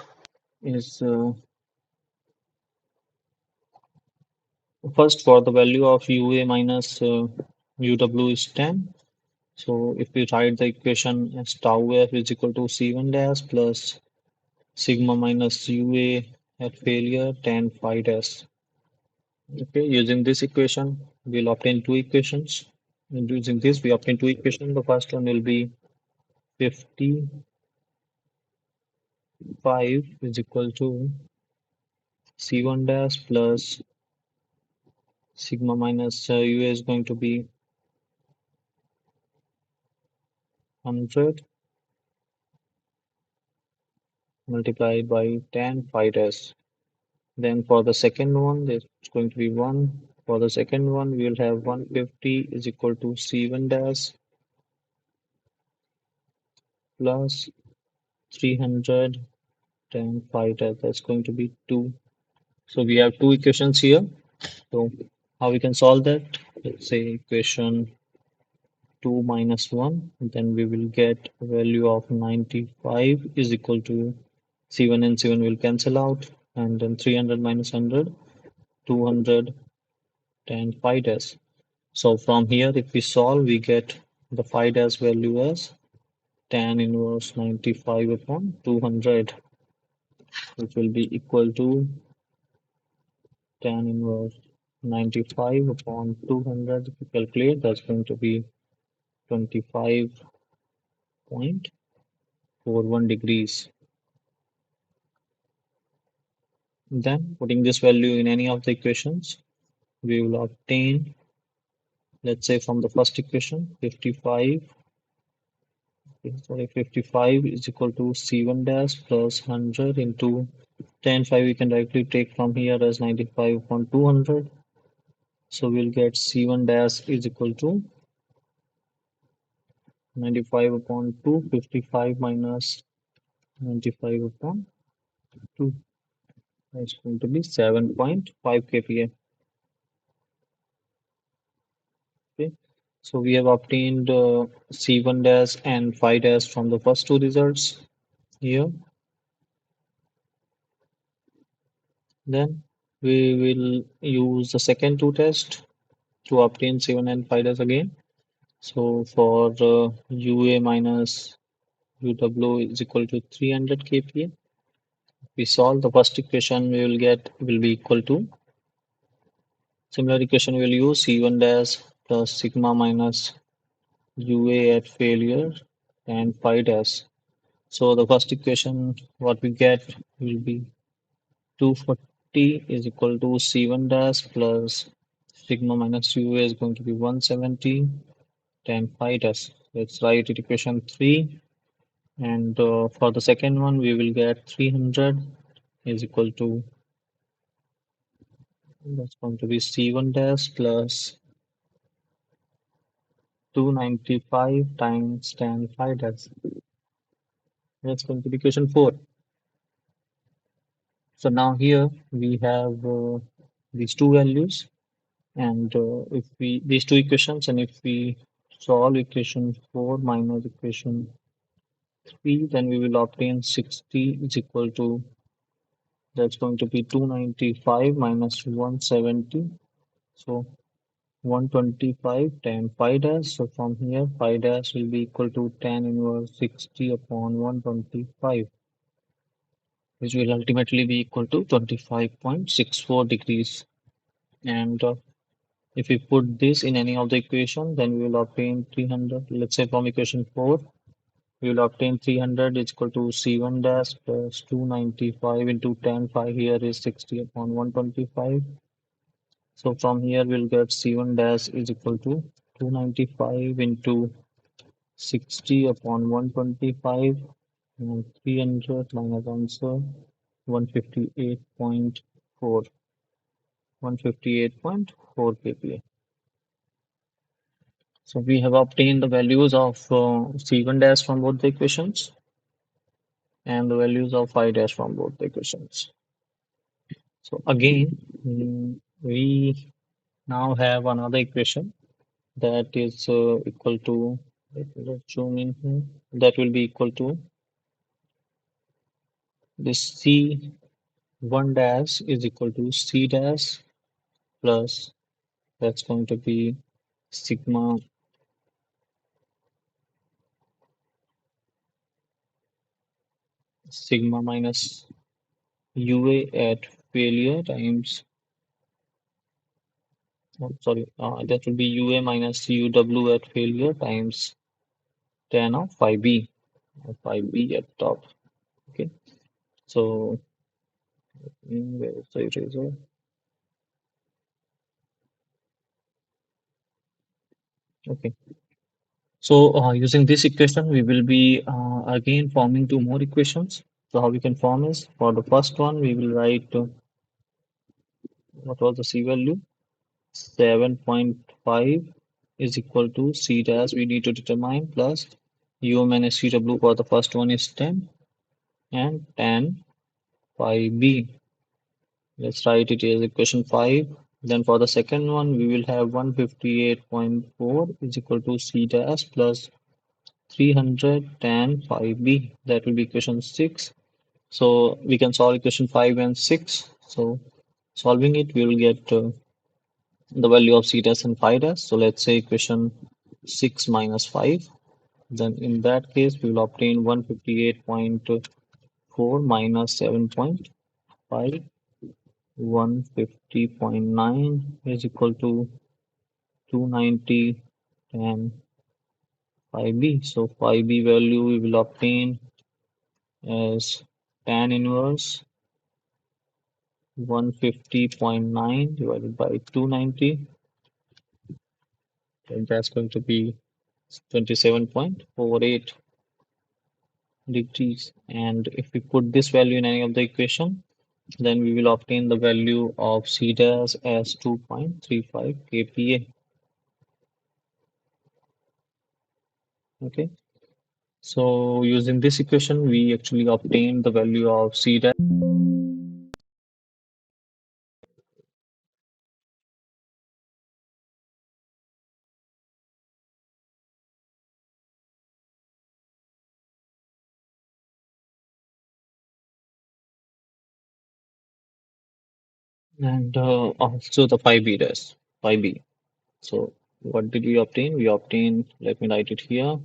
is first for the value of UA minus UW is 10. So if we write the equation as tau F is equal to C1 dash plus sigma minus UA at failure 10 phi dash. Okay, using this equation, we'll obtain two equations. And using this, we obtain two equations. The first one will be 55 is equal to C1 dash plus sigma minus UA is going to be 100 multiplied by 10 phi dash. Then for the second one, it's going to be 1. For the second one, we will have 150 is equal to C1 dash plus 300 10 phi dash. That's going to be 2. So we have two equations here. So how we can solve that? Let's say equation 2 minus 1. Then we will get a value of 95 is equal to C1 and C1 will cancel out. And then 300 minus 100, 200 10 phi dash. So from here, if we solve, we get the phi dash value as tan inverse 95 upon 200, which will be equal to tan inverse 95 upon 200. If we calculate, that's going to be 25.41 degrees. Then putting this value in any of the equations, we will obtain, let's say from the first equation, 55 sorry, 55 is equal to C1 dash plus 100 into tan phi we can directly take from here as 95 upon 200. So we'll get C1 dash is equal to 95 upon 2, 55 minus 95 upon 2. That's going to be 7.5 kPa. Okay. So we have obtained C1 dash and phi dash from the first two results here. Then we will use the second two test to obtain C1 and phi dash again. So for UA minus UW is equal to 300 kPa. We solve the first equation, we will get will be equal to similar equation. We will use C1 dash plus sigma minus UA at failure and phi dash. So the first equation what we get will be 240 is equal to C1 dash plus sigma minus UA is going to be 170 10 phi dash. Let's write it equation 3. And for the second one, we will get 300 is equal to, that's going to be C1 dash plus 295 times tan phi dash. That's going to be equation 4. So now here we have these two values, and if we these two equations, and if we solve equation 4 minus equation 3, then we will obtain 60 is equal to, that's going to be 295 minus 170. So 125 tan phi dash. So from here, phi dash will be equal to tan inverse 60 upon 125, which will ultimately be equal to 25.64 degrees. And if we put this in any of the equation, then we will obtain 300. Let's say from equation 4, we will obtain 300 is equal to C1 dash plus 295 into tan phi here is 60 upon 125. So from here we'll get C1 dash is equal to 295 into 60 upon 125 and 300 minus answer 158.4 158.4 kPa. So we have obtained the values of C1 dash from both the equations and the values of phi dash from both the equations. So again, we now have another equation that is equal to, let me just zoom in here, that will be equal to this C1 dash is equal to C dash plus, that's going to be sigma minus UA at failure times, oh, sorry, that will be UA minus UW at failure times tan of phi B at top. Okay, so where is the eraser? Okay, so using this equation, we will be again forming two more equations. So how we can form is, for the first one, we will write what was the C value? 7.5 is equal to C dash we need to determine plus U minus CW for the first one is 10 and tan phi B. Let's write it as equation 5. Then for the second one, we will have 158.4 is equal to C dash plus 300 tan phi B. That will be equation 6. So we can solve equation 5 and 6. So solving it, we will get the value of c dash and phi dash. So let's say equation 6 minus 5. Then in that case, we will obtain 158.4 minus 7.5. 150.9 is equal to 290 and phi b. So phi b value we will obtain as tan inverse 150.9 divided by 290, and that's going to be 27.48 degrees. And if we put this value in any of the equation, then we will obtain the value of C dash as 2.35 kPa. Okay, so using this equation, we actually obtain the value of C dash. And also the phi b dash, phi b. So what did we obtain? We obtained, let me write it here.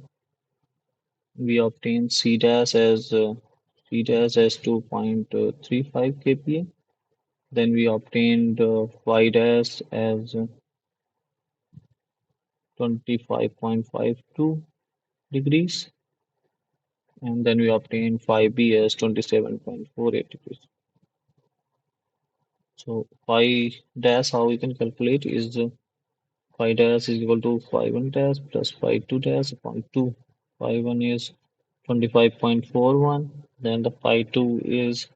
We obtained C dash as 2.35 kPa. Then we obtained phi dash as 25.52 degrees. And then we obtained phi b as 27.48 degrees. So phi dash, how we can calculate is phi dash is equal to phi 1 dash plus phi 2 dash upon 2. Phi 1 is 25.41, then the phi 2 is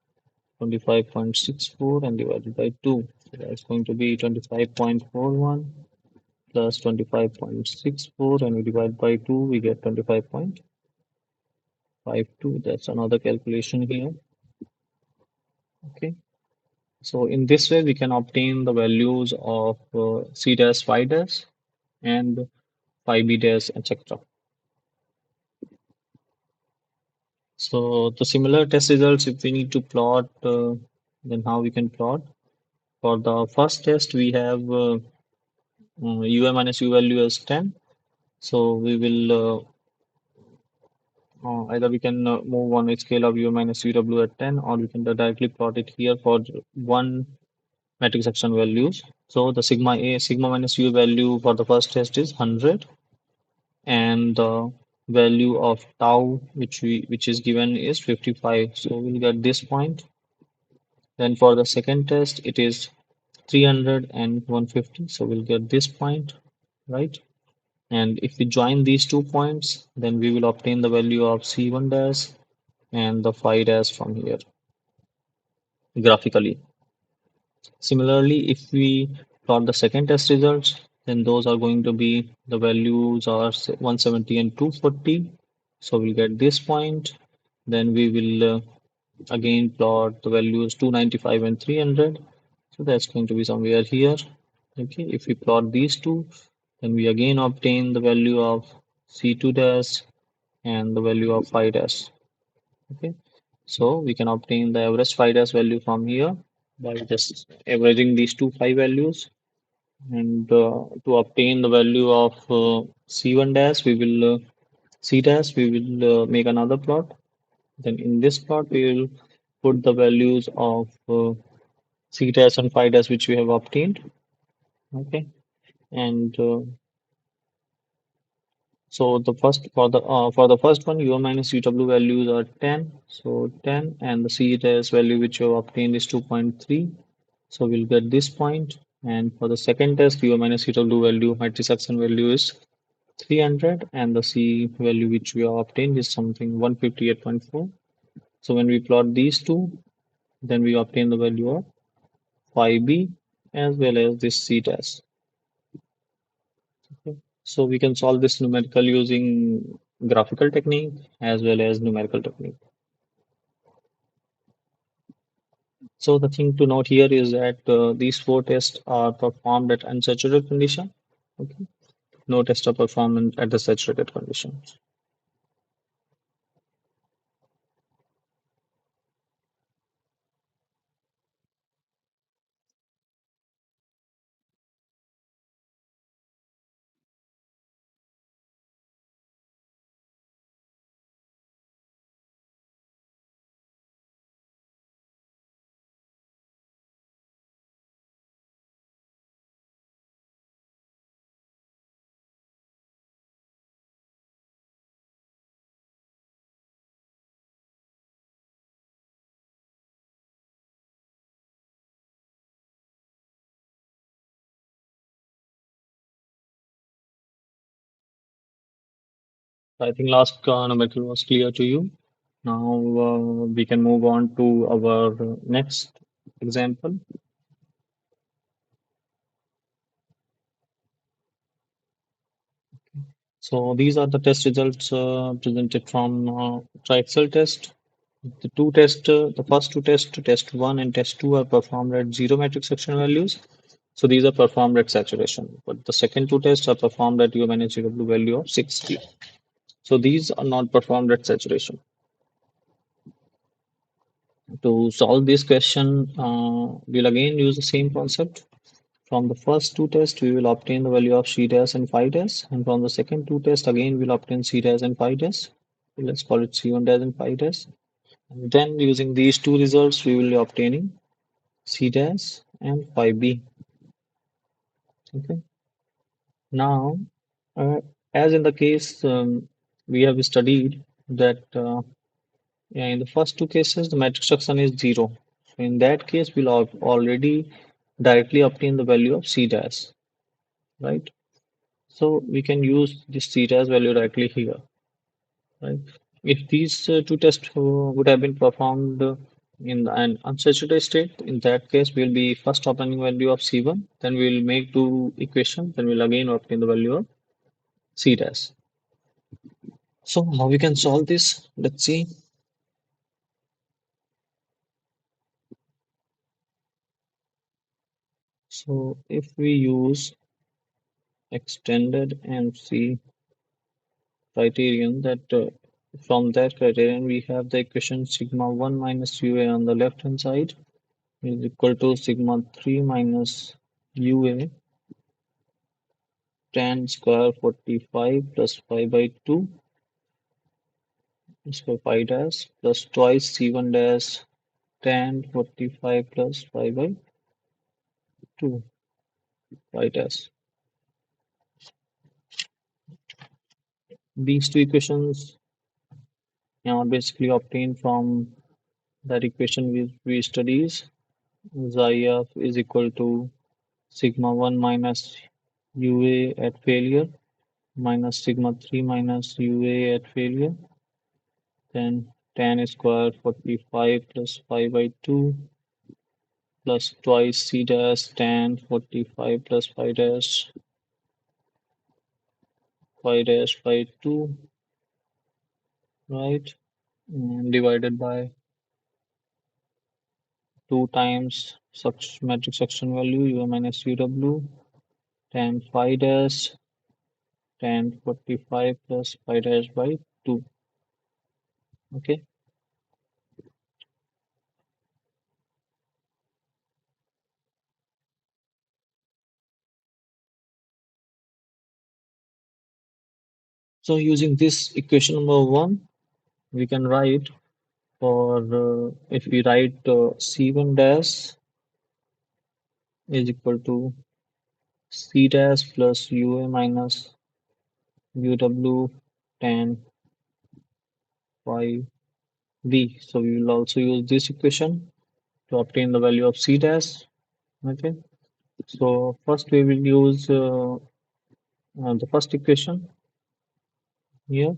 25.64 and divided by 2. So that's going to be 25.41 plus 25.64, and we divide by 2, we get 25.52. That's another calculation here. Okay. So in this way, we can obtain the values of C dash, phi dash, and phi b dash, etc. So the similar test results, if we need to plot, then how we can plot? For the first test, we have UA minus U value as 10. So we will either we can move on a scale of U minus UW at 10, or we can directly plot it here for one metric section values. So the sigma minus U value for the first test is 100, and the value of tau which is given is 55. So we'll get this point. Then for the second test, it is 300 and 150. So we'll get this point, right? And if we join these 2 points, then we will obtain the value of C1 dash and the phi dash from here graphically. Similarly, if we plot the second test results, then those are going to be the values are 170 and 240. So we'll get this point. Then we will again plot the values 295 and 300. So that's going to be somewhere here. Okay, if we plot these two, then we again obtain the value of C2 dash and the value of phi dash. Okay, so we can obtain the average phi dash value from here by just averaging these two phi values. And to obtain the value of C1 dash, we will C dash, we will make another plot. Then in this plot, we will put the values of C dash and phi dash which we have obtained. Okay, and so the first for the first one, U minus UW values are 10. So 10 and the C dash value which you have obtained is 2.3. So we'll get this point. And for the second test, U minus UW value, matrix action value is 300 and the C value which we have obtained is something 158.4. So when we plot these two, then we obtain the value of phi B as well as this C dash. Okay. So we can solve this numerical using graphical technique as well as numerical technique. So the thing to note here is that these four tests are performed at unsaturated condition. Okay. No tests are performed at the saturated conditions. I think last numerical was clear to you. Now we can move on to our next example. So these are the test results presented from tri-Excel test. The first two tests, test one and test two, are performed at zero metric section values. So these are performed at saturation. But the second two tests are performed at U minus UW value of 60. So these are not performed at saturation. To solve this question, we'll again use the same concept. From the first two tests, we will obtain the value of C dash and phi dash. And from the second two tests, again, we'll obtain C dash and phi dash. Let's call it C1 dash and phi dash. And then using these two results, we will be obtaining C dash and phi B. Okay. Now, uh, as in the case we have studied that yeah, in the first two cases, the matrix structure is zero. So in that case, we'll already directly obtain the value of C dash, right? So we can use this C dash value directly here, right? If these two tests would have been performed in an unsaturated state, in that case, we'll be first obtaining value of C1, then we'll make two equations, then we'll again obtain the value of C dash. So how we can solve this? Let's see. So if we use extended MC criterion, that from that criterion we have the equation sigma 1 minus UA on the left hand side is equal to sigma 3 minus UA tan square 45 plus 5 by 2 square pi dash plus twice C1 dash tan 45 plus 5 by 2 pi dash. These two equations are basically obtained from that equation we studies. Xi f is equal to sigma 1 minus UA at failure minus sigma 3 minus UA at failure, then tan square 45 plus 5 by 2 plus twice C dash tan 45 plus 5 dash by 2, right? And divided by 2 times matrix suction value U minus UW tan 5 dash tan 45 plus 5 dash by 2. Okay. So using this equation number 1, we can write for if we write C1 dash is equal to C dash plus UA minus UW tan 5B. So we will also use this equation to obtain the value of C dash. Okay. So first we will use the first equation here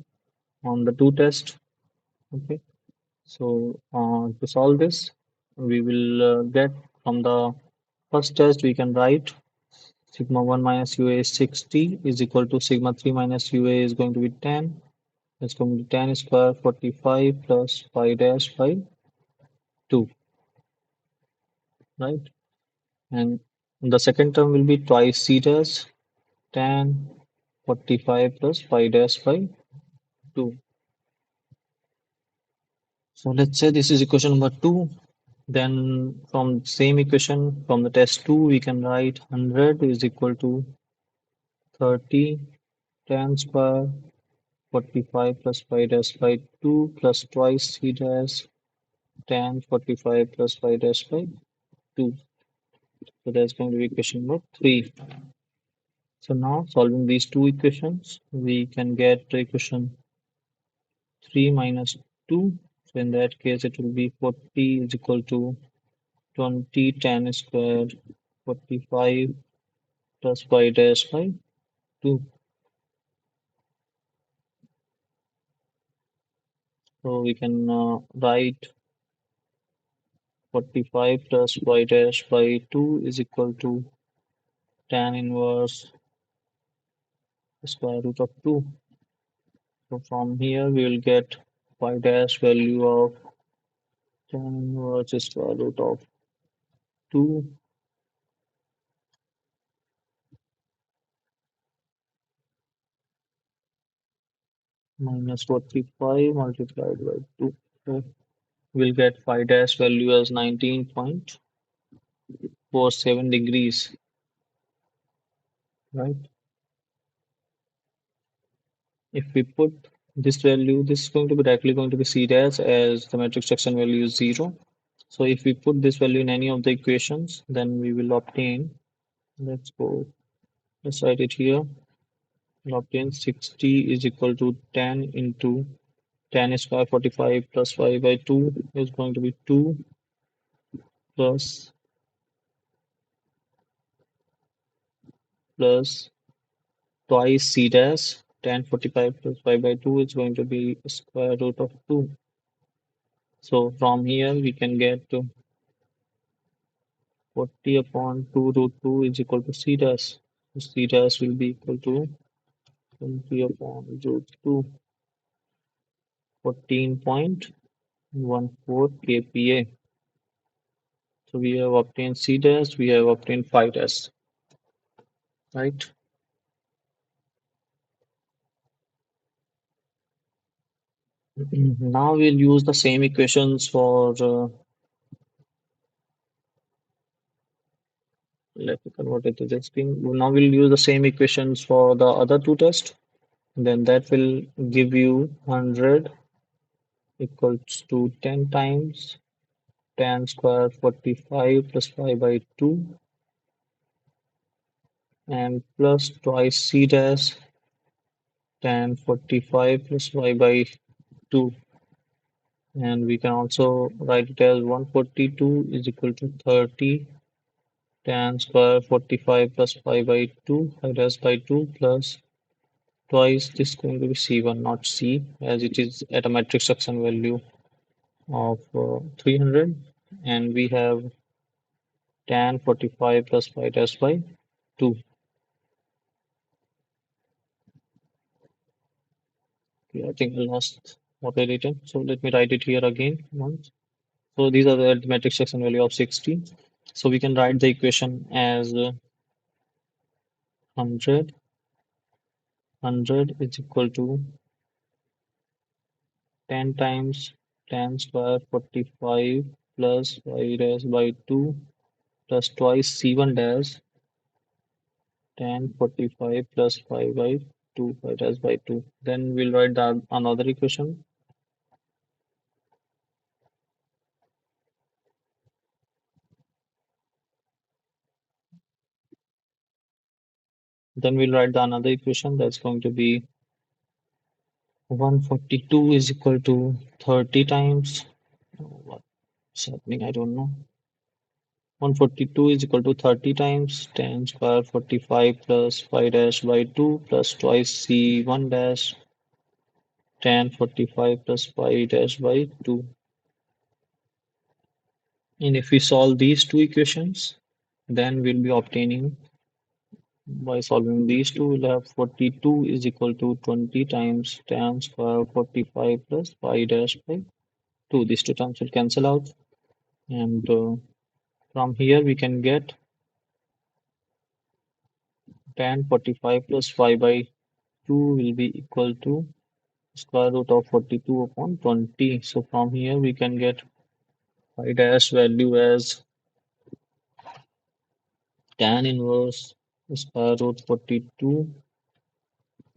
on the two test. Okay. So to solve this, we will get from the first test we can write sigma 1 minus UA is 60 is equal to sigma 3 minus UA is going to be 10. It's going to be 10 square 45 plus 5 dash by 2, right? And the second term will be twice C dash tan 45 plus 5 dash by 2. So let's say this is equation number 2. Then from same equation from the test 2 we can write 100 is equal to 30 tan square 45 plus 5 dash by 2 plus twice C dash tan 45 plus 5 dash by 2. So that's going to be equation number 3. So now solving these two equations, we can get the equation 3 minus 2. So in that case, it will be 40 is equal to 20 tan squared 45 plus 5 dash by 2. So we can write 45 plus 5 dash by 2 is equal to tan inverse square root of 2. So from here we will get 5 dash value of tan inverse square root of 2 minus 45 multiplied by 2. So we'll get 5 dash value as 19.47 degrees, right? If we put this value, this is going to be directly going to be C dash as the matrix section value is 0. So if we put this value in any of the equations, then we will obtain, let's go, let's write it here. We'll obtain 60 is equal to 10 into tan square 45 plus 5 by 2 is going to be 2 plus plus twice C dash tan 45 plus 5 by 2 is going to be square root of 2. So from here we can get to 40 upon 2 root 2 is equal to C dash. So C dash will be equal to 20 upon root 2, 14.14 kPa. So we have obtained C dash, we have obtained 5 dash, right? Now we'll use the same equations for let me convert it to the screen. Now we'll use the same equations for the other two tests. Then that will give you 100 equals to 10 times tan square 45 plus 5 by 2 and plus twice C dash tan 45 plus 5 by 2. And we can also write it as 142 is equal to 30 tan square 45 plus 5 by 2 5 dash by 2 plus twice this is going to be C1, not C, as it is at a matrix suction value of 300, and we have tan 45 plus pi dash by 2. Okay, I think I lost what I written, so let me write it here again once. So these are the arithmetic section value of 60. So we can write the equation as 100 is equal to 10 times tan square 45 plus y dash by 2 plus twice C1 dash tan 45 plus 5 by 2 y dash by 2. Then we'll write the another equation. Then we'll write the another equation that's going to be 142 is equal to 30 times. What's happening? I don't know. 142 is equal to 30 times tan square 45 plus 5 dash by 2 plus twice C1 dash tan 45 plus 5 dash by 2. And if we solve these two equations, then we'll be obtaining, by solving these two, we'll have 42 is equal to 20 times tan square 45 plus 5 dash by 2. These two terms will cancel out. And from here, we can get tan 45 plus 5 by 2 will be equal to square root of 42 upon 20. So from here, we can get phi dash value as tan inverse square root 42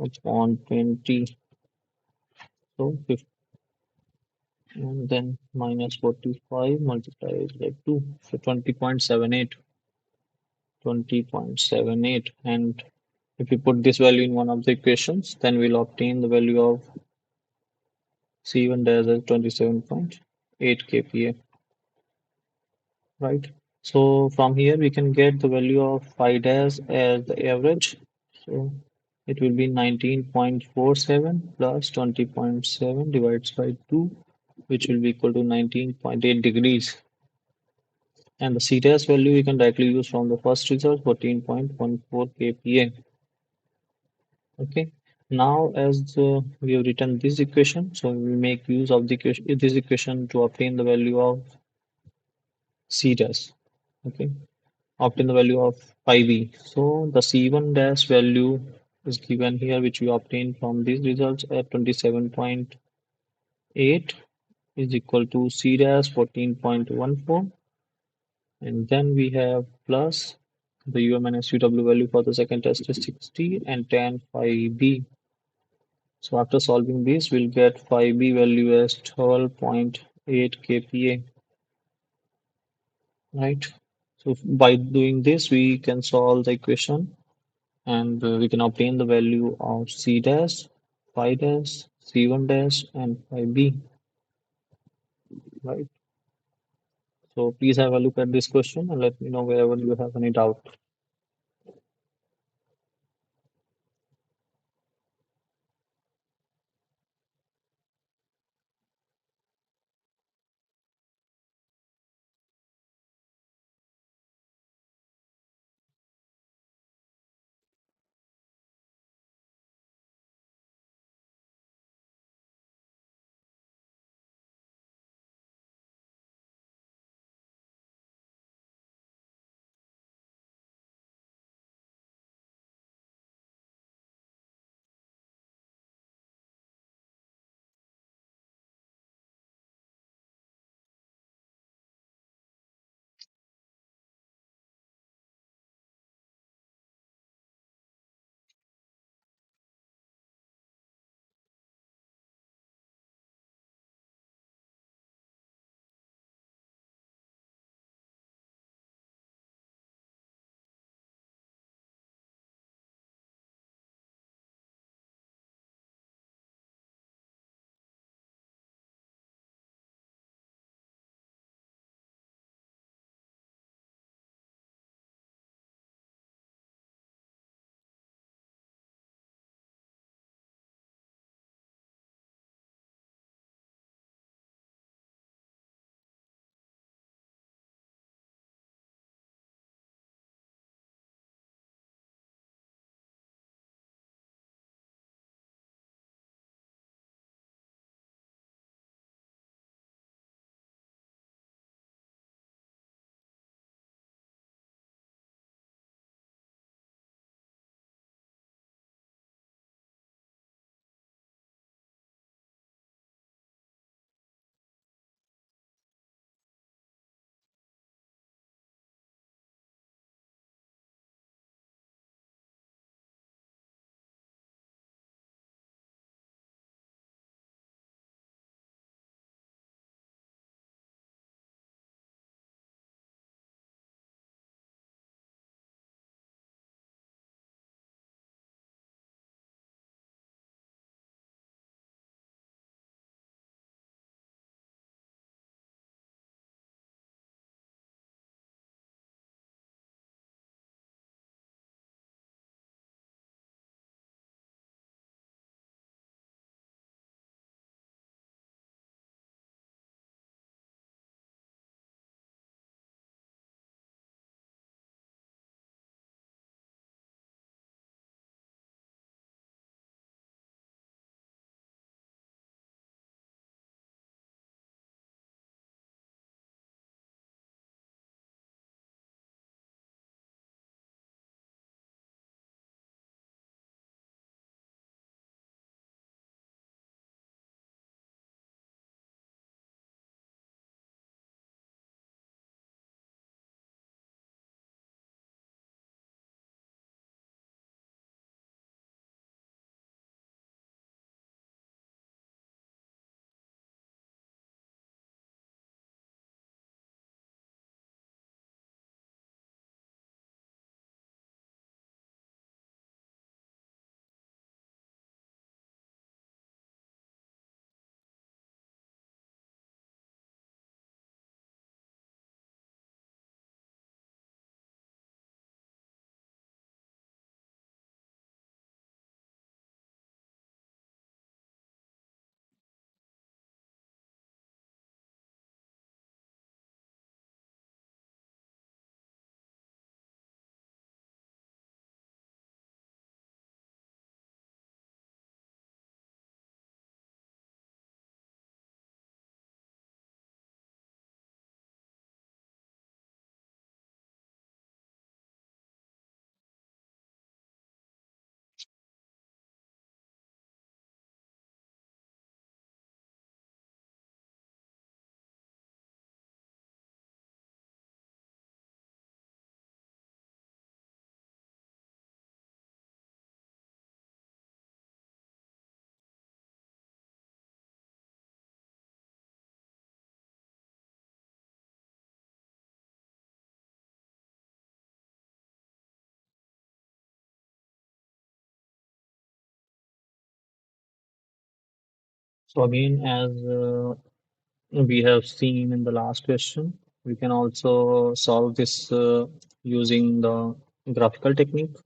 upon 20. So 50, and then minus 45 multiplied by 2. So 20.78. 20.78. And if we put this value in one of the equations, then we'll obtain the value of C1 dash as 27.8 kPa, right? So from here we can get the value of phi dash as the average. So it will be 19.47 plus 20.7 divided by 2, which will be equal to 19.8 degrees. And the C dash value we can directly use from the first result, 14.14 kPa. Okay. Now, as we have written this equation, so we make use of this equation to obtain the value of C dash. Okay. Obtain the value of pi b. So the C1 dash value is given here, which we obtained from these results at 27.8 is equal to C dash 14.14, and then we have plus the UM and SUW value for the second test is 60 and tan phi b. So after solving this, we'll get phi b value as 12.8 kPa, right? So by doing this, we can solve the equation, and we can obtain the value of C dash, phi dash, C1 dash, and phi b, right? So please have a look at this question and let me know wherever you have any doubt. So again, as we have seen in the last question, we can also solve this using the graphical technique.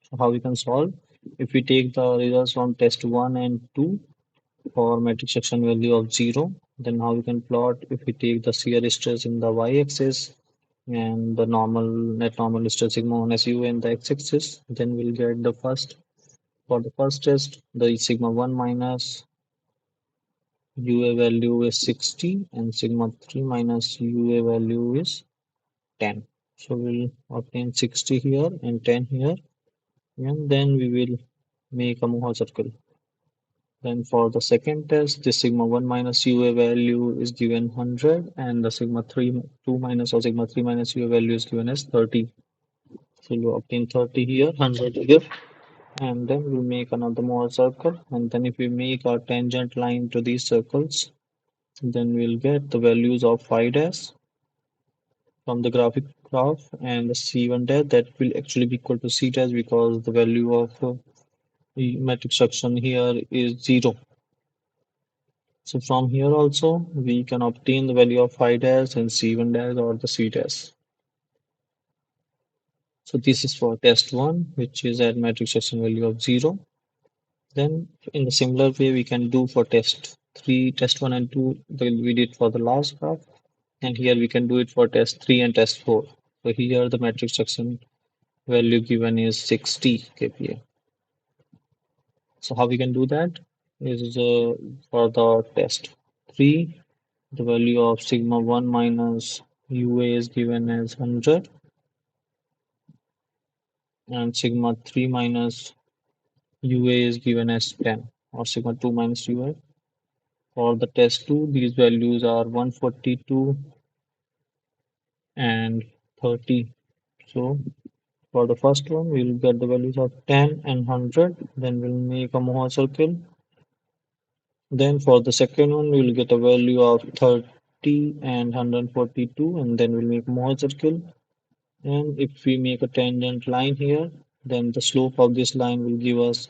So how we can solve? If we take the results from test 1 and 2 for matrix section value of 0, then how we can plot if we take the shear stress in the y-axis and the normal net normal stress sigma 1 SU in the x-axis, then we'll get the first for the first test the sigma 1 minus UA value is 60 and sigma 3 minus UA value is 10. So we'll obtain 60 here and 10 here, and then we will make a Mohr circle. Then for the second test, the sigma 1 minus UA value is given 100 and the sigma 3 2 minus or sigma 3 minus UA value is given as 30. So we'll obtain 30 here, 100 here, and then we'll make another Mohr circle. And then if we make our tangent line to these circles, then we'll get the values of phi dash from the graph and the C1 dash that will actually be equal to C dash because the value of the metric section here is 0. So from here also we can obtain the value of phi dash and C1 dash or the C dash. So this is for test 1 which is at metric section value of 0. Then in the similar way we can do for test 3, test 1 and 2 that we did for the last graph. And here we can do it for test 3 and test 4. So here the matrix section value given is 60 kPa. So how we can do that is for the test 3, the value of sigma 1 minus UA is given as 100 and sigma 3 minus UA is given as 10 or sigma 2 minus UA. For the test 2, these values are 142 and 30. So for the first one, we'll get the values of 10 and 100. Then we'll make a Mohr circle. Then for the second one, we'll get a value of 30 and 142. And then we'll make a Mohr circle. And if we make a tangent line here, then the slope of this line will give us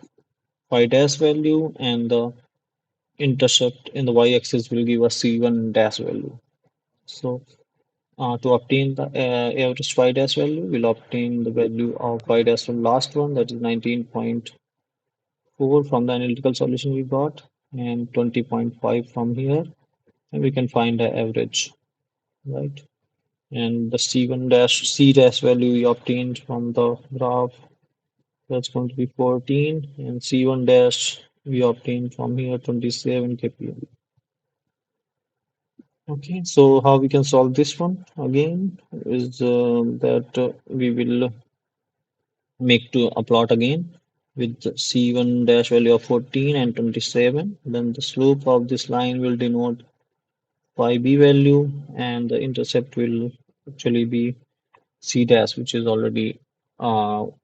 phi dash value. And the intercept in the y-axis will give us C1 dash value. So to obtain the average phi dash value, we'll obtain the value of phi dash from last one, that is 19.4 from the analytical solution we got, and 20.5 from here, and we can find the average, right? And the C1 dash C dash value we obtained from the graph, that's going to be 14, and C1 dash we obtained from here 27 kPa. Okay, so how we can solve this one again is that we will make to a plot again with the C1 dash value of 14 and 27. Then the slope of this line will denote phi b value and the intercept will actually be C dash, which is already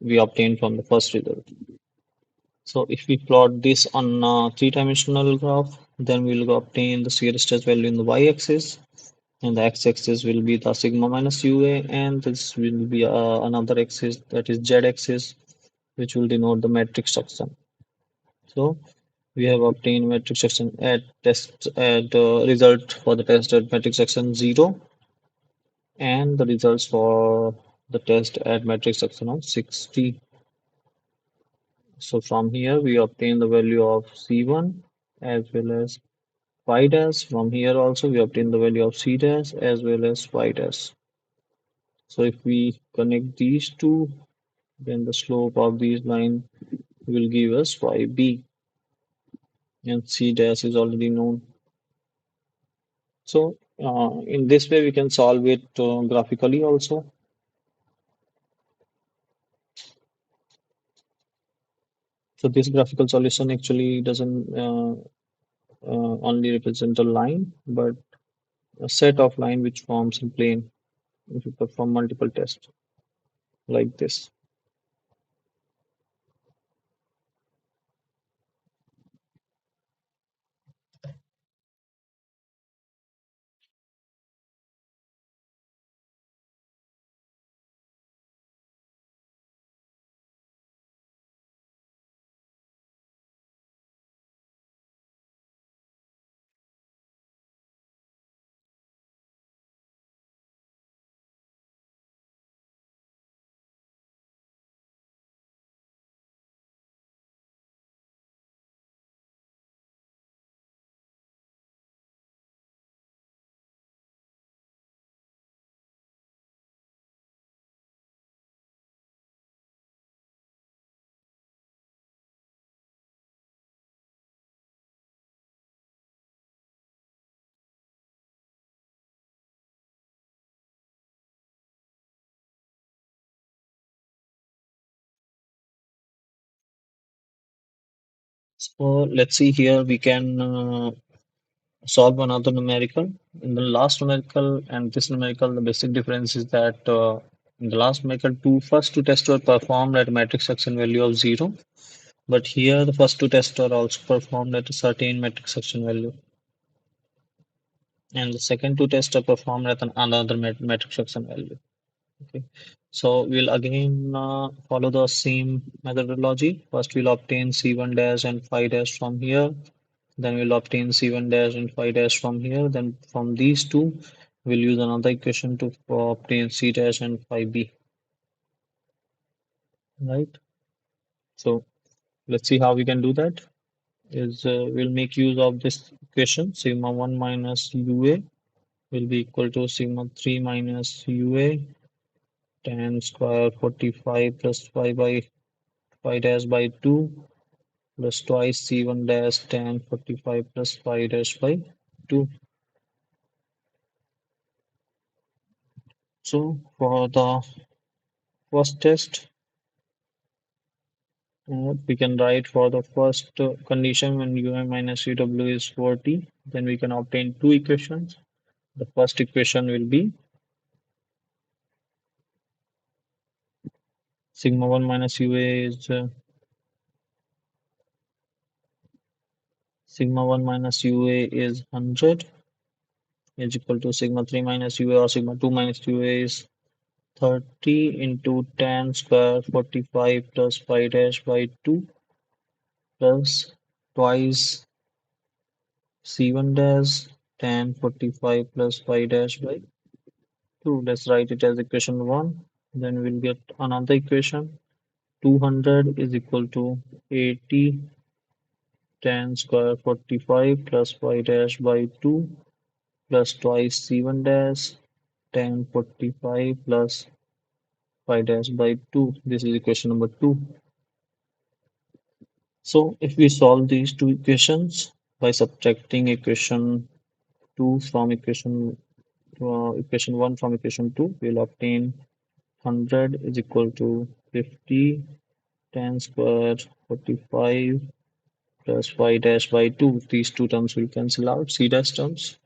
we obtained from the first result. So if we plot this on a three-dimensional graph, then we'll obtain the shear stress value in the y-axis and the x-axis will be the sigma minus UA and this will be another axis that is z-axis which will denote the matrix section. So we have obtained matrix section at test at result for the test at matrix section 0 and the results for the test at matrix section of 60. So from here we obtain the value of C1 as well as phi dash. From here also we obtain the value of C dash as well as phi dash. So if we connect these two, then the slope of these line will give us phi b and C dash is already known. So in this way we can solve it graphically also. So this graphical solution actually doesn't only represent a line, but a set of line which forms a plane if you perform multiple tests like this. So let's see here. We can solve another numerical. In the last numerical and this numerical, the basic difference is that in the last numerical, first two tests were performed at matrix section value of 0. But here, the first two tests are also performed at a certain matrix section value. And the second two tests are performed at another matrix section value. Okay. So we'll again follow the same methodology. First, we'll obtain C1 dash and phi dash from here. Then we'll obtain C1 dash and phi dash from here. Then from these two, we'll use another equation to obtain C dash and phi B. Right? So let's see how we can do that. We'll make use of this equation. Sigma 1 minus UA will be equal to sigma 3 minus UA tan square 45 plus phi by phi dash by 2 plus twice C1 dash tan 45 plus phi dash by 2. So for the first test, we can write for the first condition when UM minus UW is 40, then we can obtain two equations. The first equation will be sigma 1 minus UA is sigma 1 minus UA is 100 is equal to sigma 3 minus UA or sigma 2 minus UA is 30 into tan square 45 plus phi dash by 2 plus twice C1 dash tan 45 plus phi dash by 2. Let's write it as equation 1. Then we'll get another equation. 200 is equal to 80 tan square 45 plus phi dash by 2 plus twice C1 dash tan 45 plus phi dash by 2. This is equation number 2. So if we solve these two equations by subtracting equation 2 from equation 1 from equation 2, we'll obtain 100 is equal to 50 tan square 45 plus phi dash by 2. These two terms will cancel out, C dash terms,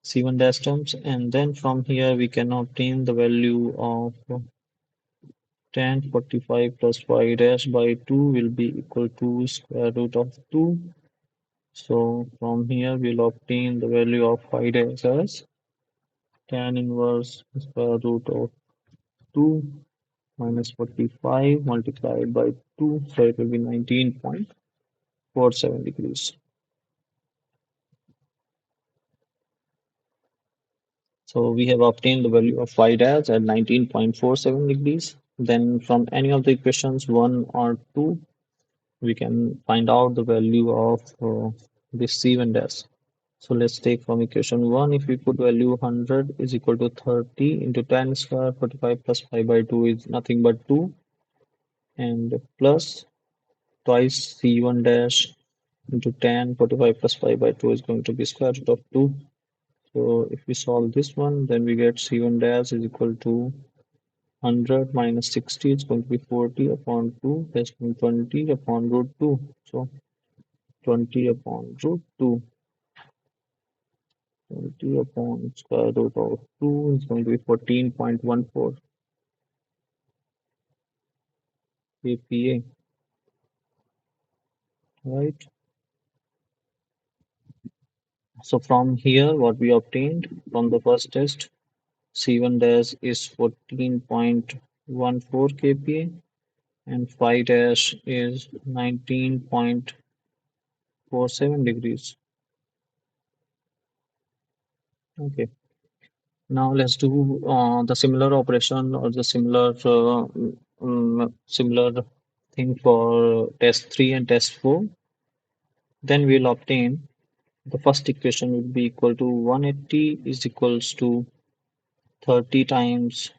C1 dash terms, and then from here we can obtain the value of tan 45 plus phi dash by 2 will be equal to square root of 2. So from here we'll obtain the value of phi dash as tan inverse square root of 2 minus 45 multiplied by 2. So it will be 19.47 degrees. So we have obtained the value of phi dash at 19.47 degrees. Then from any of the equations 1 or 2, we can find out the value of this C1 dash. So let's take from equation 1, if we put value 100 is equal to 30 into tan square 45 plus pi by 2 is nothing but 2 and plus twice C1 dash into tan 45 plus pi by 2 is going to be square root of 2. So if we solve this one, then we get C1 dash is equal to 100 minus 60, it's going to be 40 upon 2 less than 20 upon root 2. So 20 upon root 2, 20 upon square root of 2 is going to be 14.14 kPa, right? So from here, what we obtained from the first test, C1 dash is 14.14 kPa and phi dash is 19.47 degrees. Okay. Now let's do the similar operation or the similar thing for test 3 and test 4. Then we'll obtain the first equation will be equal to 180 is equals to 30 times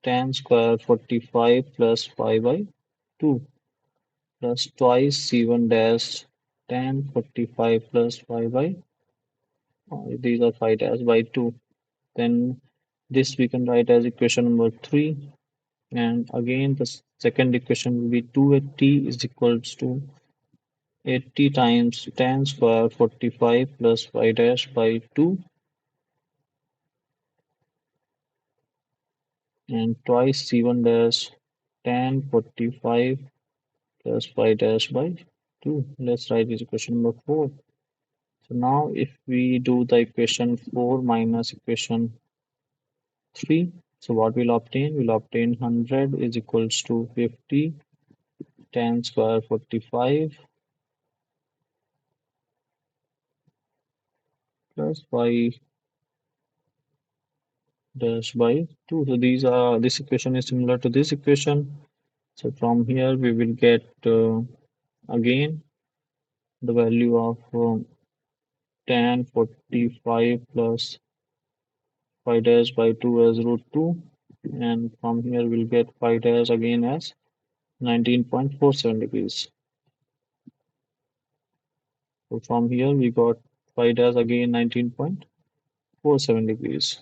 tan square 45 plus pi by 2 plus twice C1 dash tan 45 plus pi by these are phi dash by 2. Then this we can write as equation number 3. And again, the second equation will be 280 is equals to 80 times tan square 45 plus y dash by 2 and twice C1 dash tan 45 plus y dash by 2. Let's write this equation number 4. So now if we do the equation 4 minus equation 3, so what we'll obtain? We'll obtain 100 is equals to 50 tan square 45 plus y dash by 2. So this equation is similar to this equation. So from here we will get again the value of tan 45 plus phi dash by 2 as root 2, and from here we'll get phi dash again as 19.47 degrees. So from here we got phi dash again 19.47 degrees.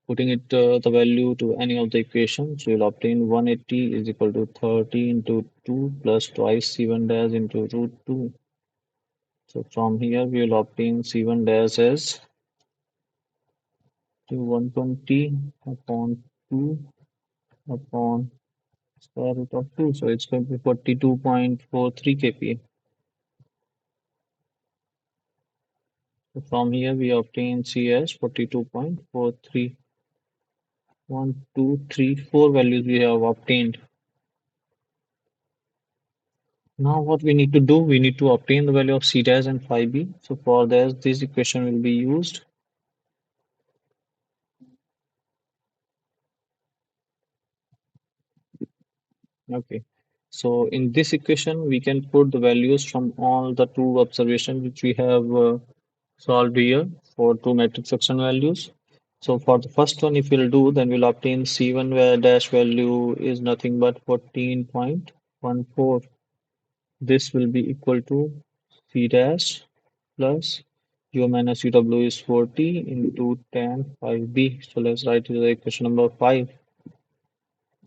Putting it the value to any of the equations, we'll obtain 180 is equal to 30 into 2 plus twice C1 dash into root 2. So from here we will obtain C1 dash as 120 upon 2 upon square root of 2. So it's going to be 42.43 kPa. So from here we obtain C as 42.43. 1, 2, 3, 4 values we have obtained. Now what we need to do, we need to obtain the value of C dash and phi b. So for this equation will be used. Okay. So in this equation, we can put the values from all the two observations which we have solved here for two matrix section values. So for the first one, if we'll do, then we'll obtain C1 where dash value is nothing but 14.14. This will be equal to C dash plus U minus UW is 40 into tan phi b. So let's write the equation number 5.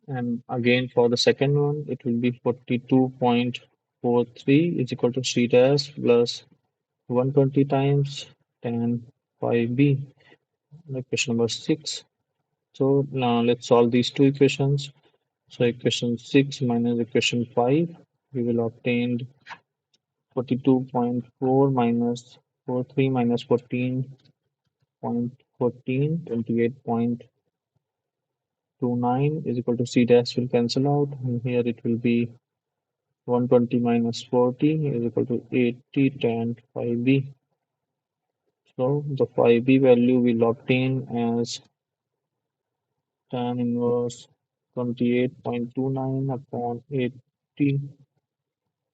And again for the second one, it will be 42.43 is equal to C dash plus 120 times tan phi b. Equation number 6. So now let's solve these two equations. So equation 6 minus equation 5, we will obtain 42.4 minus 43 minus 14.14, 28.29 is equal to C dash will cancel out, and here it will be 120 minus 40 is equal to 80 tan phi b. So the phi b value will obtain as tan inverse 28.29 upon 80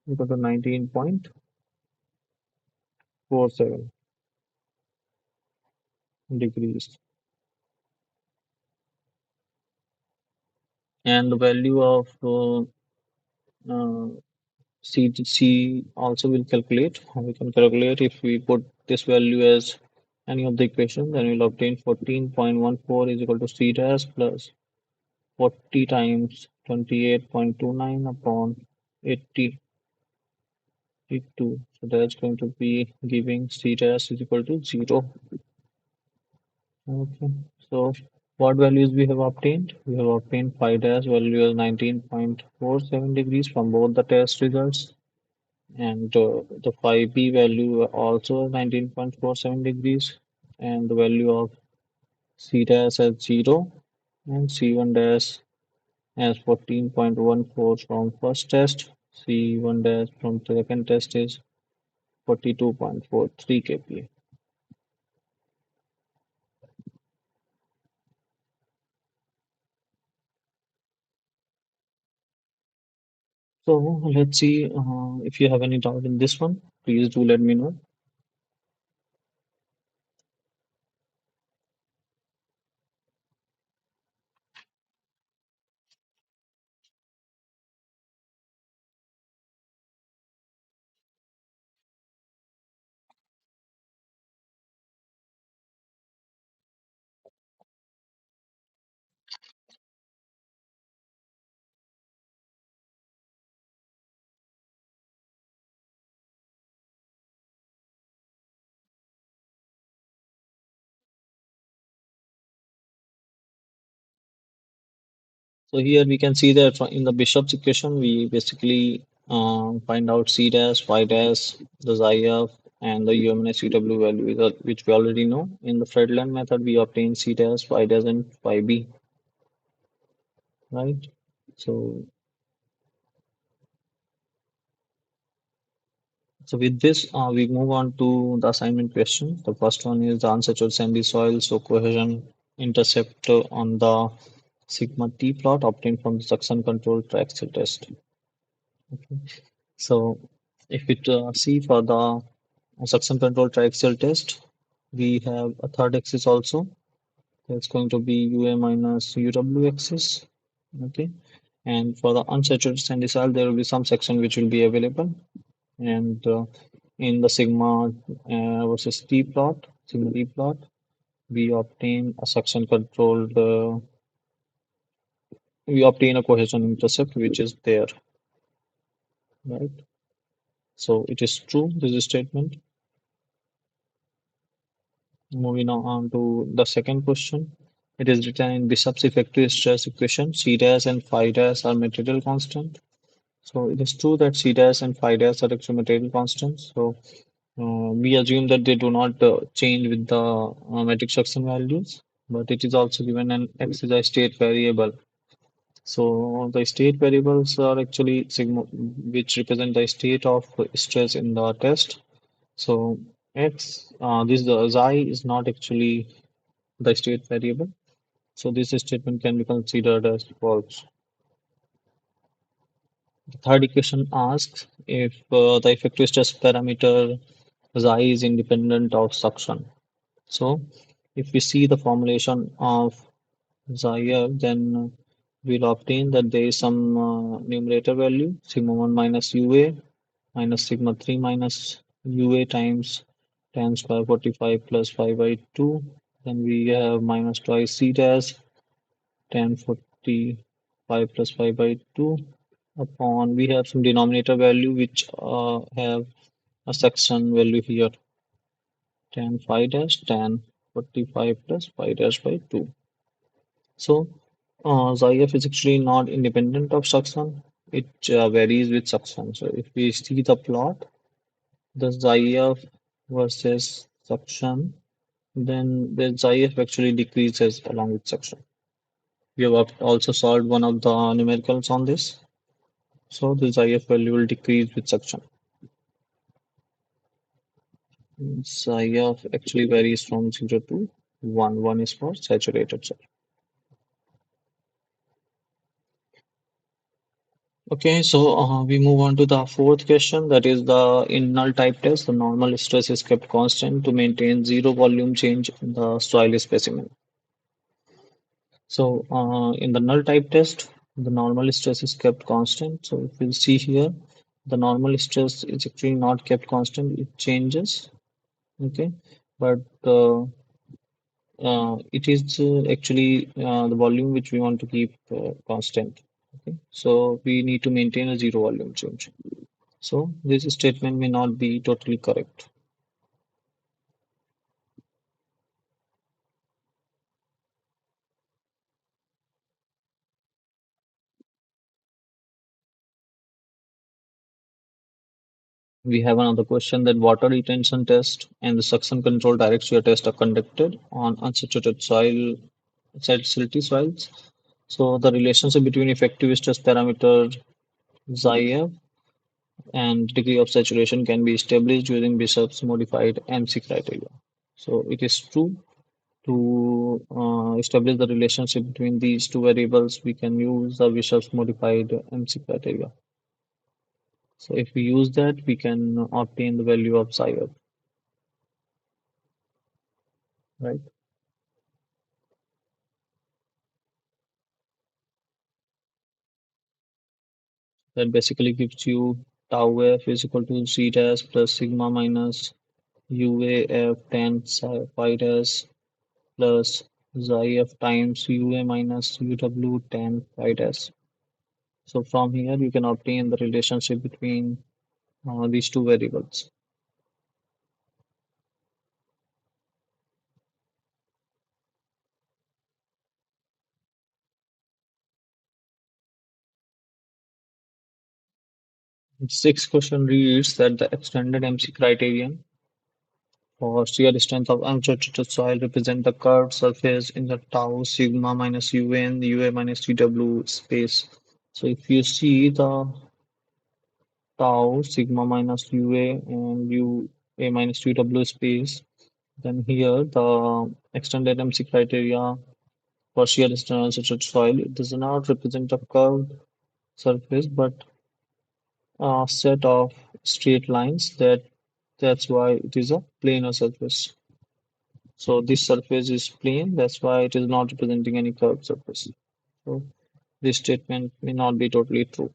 equal to 19.47 degrees. And the value of uh, C also will calculate. We can calculate if we put this value as any of the equation, then we'll obtain 14.14 is equal to C dash plus 40 times 28.29 upon 82. So that's going to be giving C dash is equal to 0. Okay. So what values we have obtained? We have obtained phi dash value as 19.47 degrees from both the test results. And the phi b value also 19.47 degrees, and the value of C dash as 0 and C1 dash as 14.14 from first test. C1 dash from second test is 42.43 kPa. So let's see if you have any doubt in this one, please do let me know. So here we can see that in the Bishop's equation, we basically find out C dash, phi dash, the xi and the UMNS UW value, which we already know. In the Friedland method, we obtain C dash, phi dash, and phi b, right? So, so with this, we move on to the assignment question. The first one is the unsaturated sandy soil, so cohesion intercept on the sigma t plot obtained from the suction control triaxial test. Okay. So if we see for the suction control triaxial test, we have a third axis also. That's going to be UA minus UW axis. Okay. And for the unsaturated sandy soil, there will be some section which will be available. And in the sigma versus T plot, sigma T plot, we obtain a suction controlled, we obtain a cohesion intercept which is there, right? So it is true, this statement. Moving on to the second question. It is written in Bishop's effective stress equation. C dash and phi dash are material constant. So it is true that C dash and phi dash are actually material constants. So we assume that they do not change with the metric suction values, but it is also given an x is a state variable. So the state variables are actually sigma, which represent the state of stress in the test. So this the xi is not actually the state variable. So this statement can be considered as false. The third equation asks if the effective stress parameter xi is independent of suction. So if we see the formulation of xi, then we'll obtain that there is some numerator value, sigma 1 minus UA minus sigma 3 minus UA times tan square 45 plus 5 by 2. Then we have minus twice C dash tan 45 plus 5 by 2 upon we have some denominator value which have a section value here tan 5 dash tan 45 plus 5 dash by 2. So XIF is actually not independent of suction. It varies with suction. So if we see the plot, the XIF versus suction, then the XIF actually decreases along with suction. We have also solved one of the numericals on this. So the XIF value will decrease with suction. XIF actually varies from 0 to 1. 1 is for saturated soil. Okay, so we move on to the fourth question. That is the in null type test. The normal stress is kept constant to maintain zero volume change in the soil specimen. So in the null type test, the normal stress is kept constant. So if you see here, the normal stress is actually not kept constant. It changes. Okay, but it is actually the volume which we want to keep constant. Okay, so we need to maintain a zero volume change. So this statement may not be totally correct. We have another question that water retention test and the suction control direct shear test are conducted on unsaturated soil, silty soils. So the relationship between effective stress parameter xi and degree of saturation can be established using Bishop's modified MC criteria. So it is true to establish the relationship between these two variables, we can use the Bishop's modified MC criteria. So if we use that, we can obtain the value of psi f, right? That basically gives you tau f is equal to c dash plus sigma minus UA f tan phi dash plus xi f times UA minus UW tan phi dash. So from here, you can obtain the relationship between these two variables. Sixth question reads that the extended MC criterion for shear strength of unsaturated soil represent the curved surface in the tau sigma minus UN, UA minus UW space. So if you see the tau sigma minus UA and UA minus UW space, then here the extended MC criteria for shear strength of unsaturated soil, it does not represent a curved surface but a set of straight lines that's why it is a planar surface. So this surface is plane, that's why it is not representing any curved surface. So this statement may not be totally true.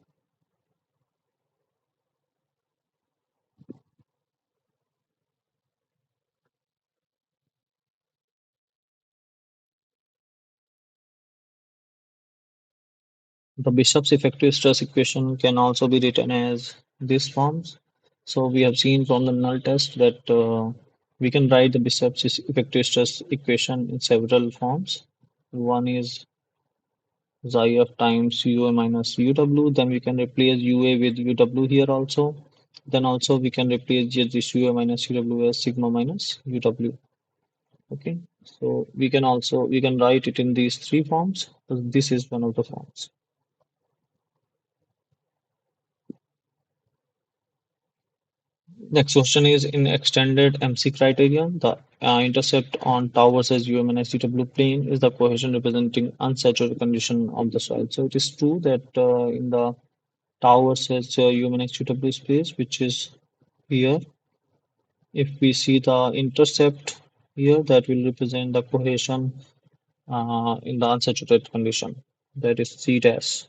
The Bishop's effective stress equation can also be written as these forms. So we have seen from the null test that we can write the Bishop's effective stress equation in several forms. One is xi of times UA minus UW. Then we can replace UA with UW here also. Then also we can replace this UA minus UW as sigma minus UW. Okay, so we can write it in these three forms. So this is one of the forms. Next question is in extended MC criterion, the intercept on tau versus UM and STW plane is the cohesion representing unsaturated condition of the soil. So it is true that in the tau versus UM and STW space, which is here, if we see the intercept here, that will represent the cohesion in the unsaturated condition. That is C dash.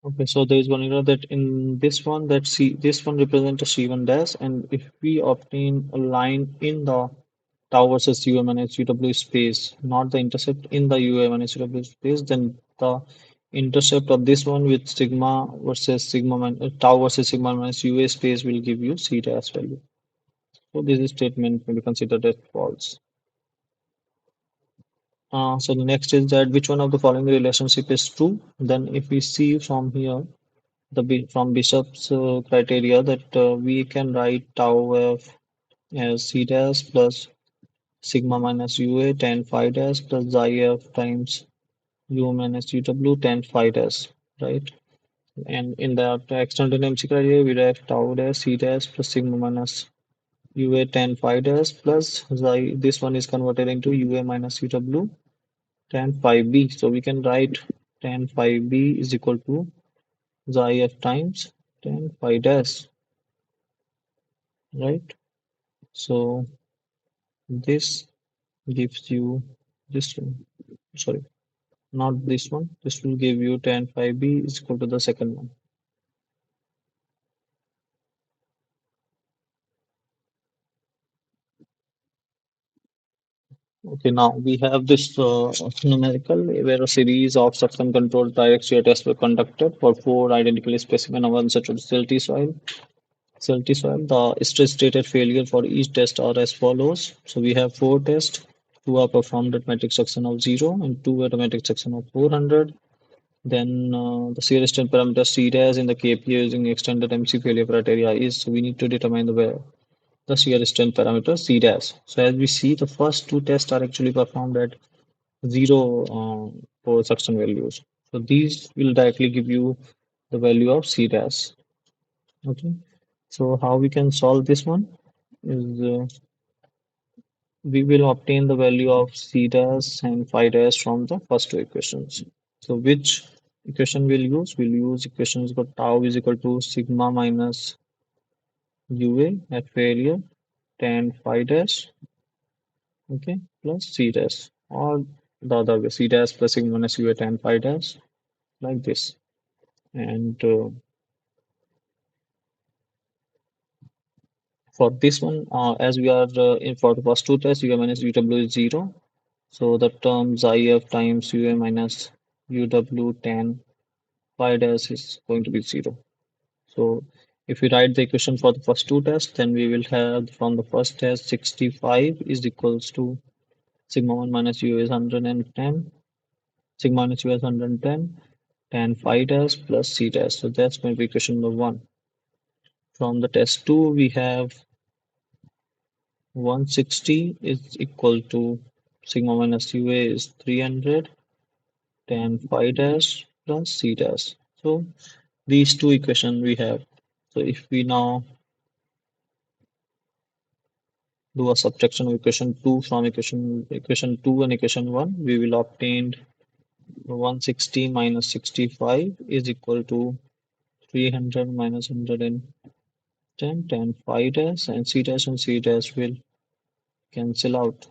Okay, so there is one error that in this one that C this one represents a C1 dash, and if we obtain a line in the tau versus UM and HUW space, not the intercept in the UM and HUW space, then the intercept of this one with sigma versus tau versus sigma minus UA space will give you C dash value. So this statement may be considered as false. So the next is that which one of the following relationship is true? Then if we see from here from Bishop's criteria that we can write tau f as c dash plus sigma minus UA tan phi dash plus xi f times U minus UW tan phi dash, right? And in the extended MC criteria, we write tau dash c dash plus sigma minus UA tan phi dash plus xi. This one is converted into UA minus UW tan phi b. So we can write tan phi b is equal to xi f times tan phi dash, right? So this gives you this one. Sorry, not this one. This will give you tan phi b is equal to the second one. Okay, now we have this numerical where a series of suction controlled direct shear tests were conducted for four identical specimens of unsaturated silty soil. The stress-rated failure for each test are as follows. So we have four tests. Two are performed at metric suction of 0 and two at a metric suction of 400. Then the shear strength parameter C dash in the KPA using extended MC failure criteria is so we need to determine the shear strength parameter C dash. So as we see, the first two tests are actually performed at zero for suction values. So these will directly give you the value of C dash. Okay. So how we can solve this one is we will obtain the value of C dash and phi dash from the first two equations. So which equation we'll use? We'll use equations for tau is equal to sigma minus UA at failure tan phi dash, okay, plus C dash, or the other way, C dash plus sigma minus UA tan phi dash, like this. And for this one, as we are in for the first two tests, UA minus UW is 0. So the term xi f times UA minus UW tan phi dash is going to be 0. So if we write the equation for the first two tests, then we will have from the first test 65 is equals to sigma 1 minus u is 110, sigma minus u is 110, tan phi dash plus c dash. So that's going to be equation number 1. From the test 2, we have 160 is equal to sigma minus ua is 300, tan phi dash plus c dash. So these two equations we have. So if we now do a subtraction of equation 2 from equation 2 and equation 1, we will obtain 160 minus 65 is equal to 300 minus 110, tan phi dash, and c dash will cancel out.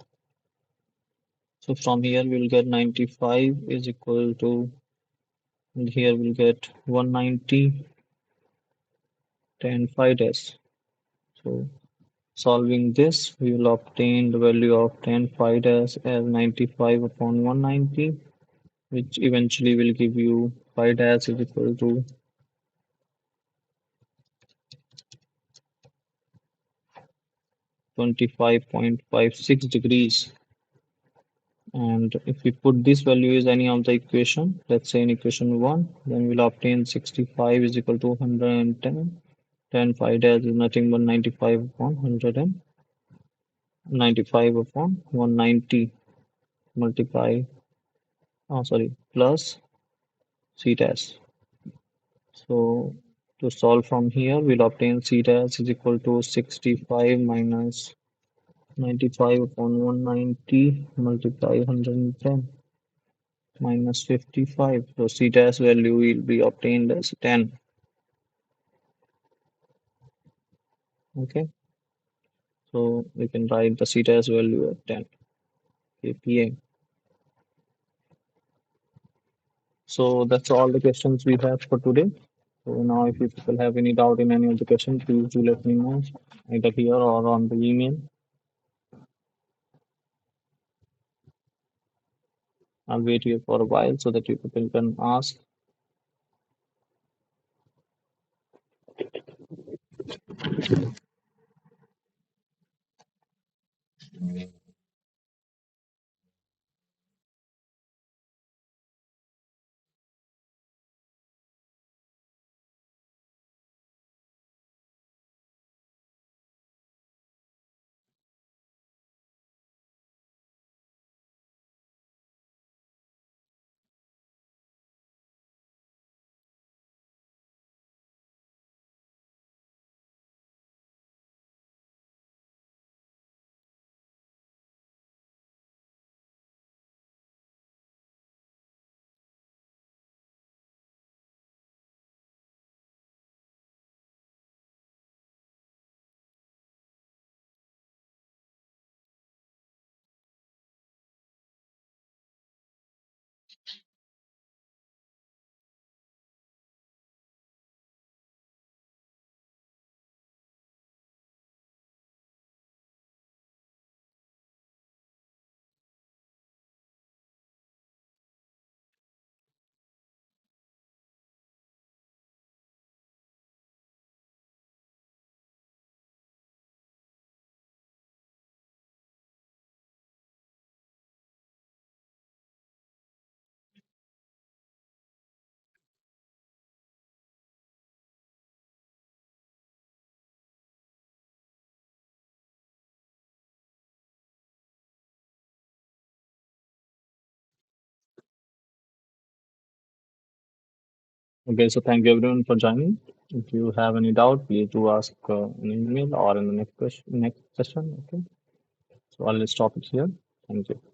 So from here we'll get 95 is equal to, and here we'll get 190 tan phi dash. So solving this, we will obtain the value of tan phi dash as 95 upon 190, which eventually will give you phi dash is equal to 25.56 degrees. And if we put this value as any of the equation, let's say in equation 1, then we'll obtain 65 is equal to 110. Tan phi dash is nothing but 95 upon 195 upon 190 multiply, plus c dash. So to solve from here, we'll obtain c dash is equal to 65 minus 95 upon 190 multiply 110 minus 55. So c dash value will be obtained as 10. Okay, so we can write the c dash value at 10 kPa. So that's all the questions we have for today. So now if you people have any doubt in any of the questions, please do let me know either here or on the email. I'll wait here for a while so that you people can ask. Okay, so thank you everyone for joining. If you have any doubt, please do ask in email or in the next question, next session. Okay, so I'll stop it here. Thank you.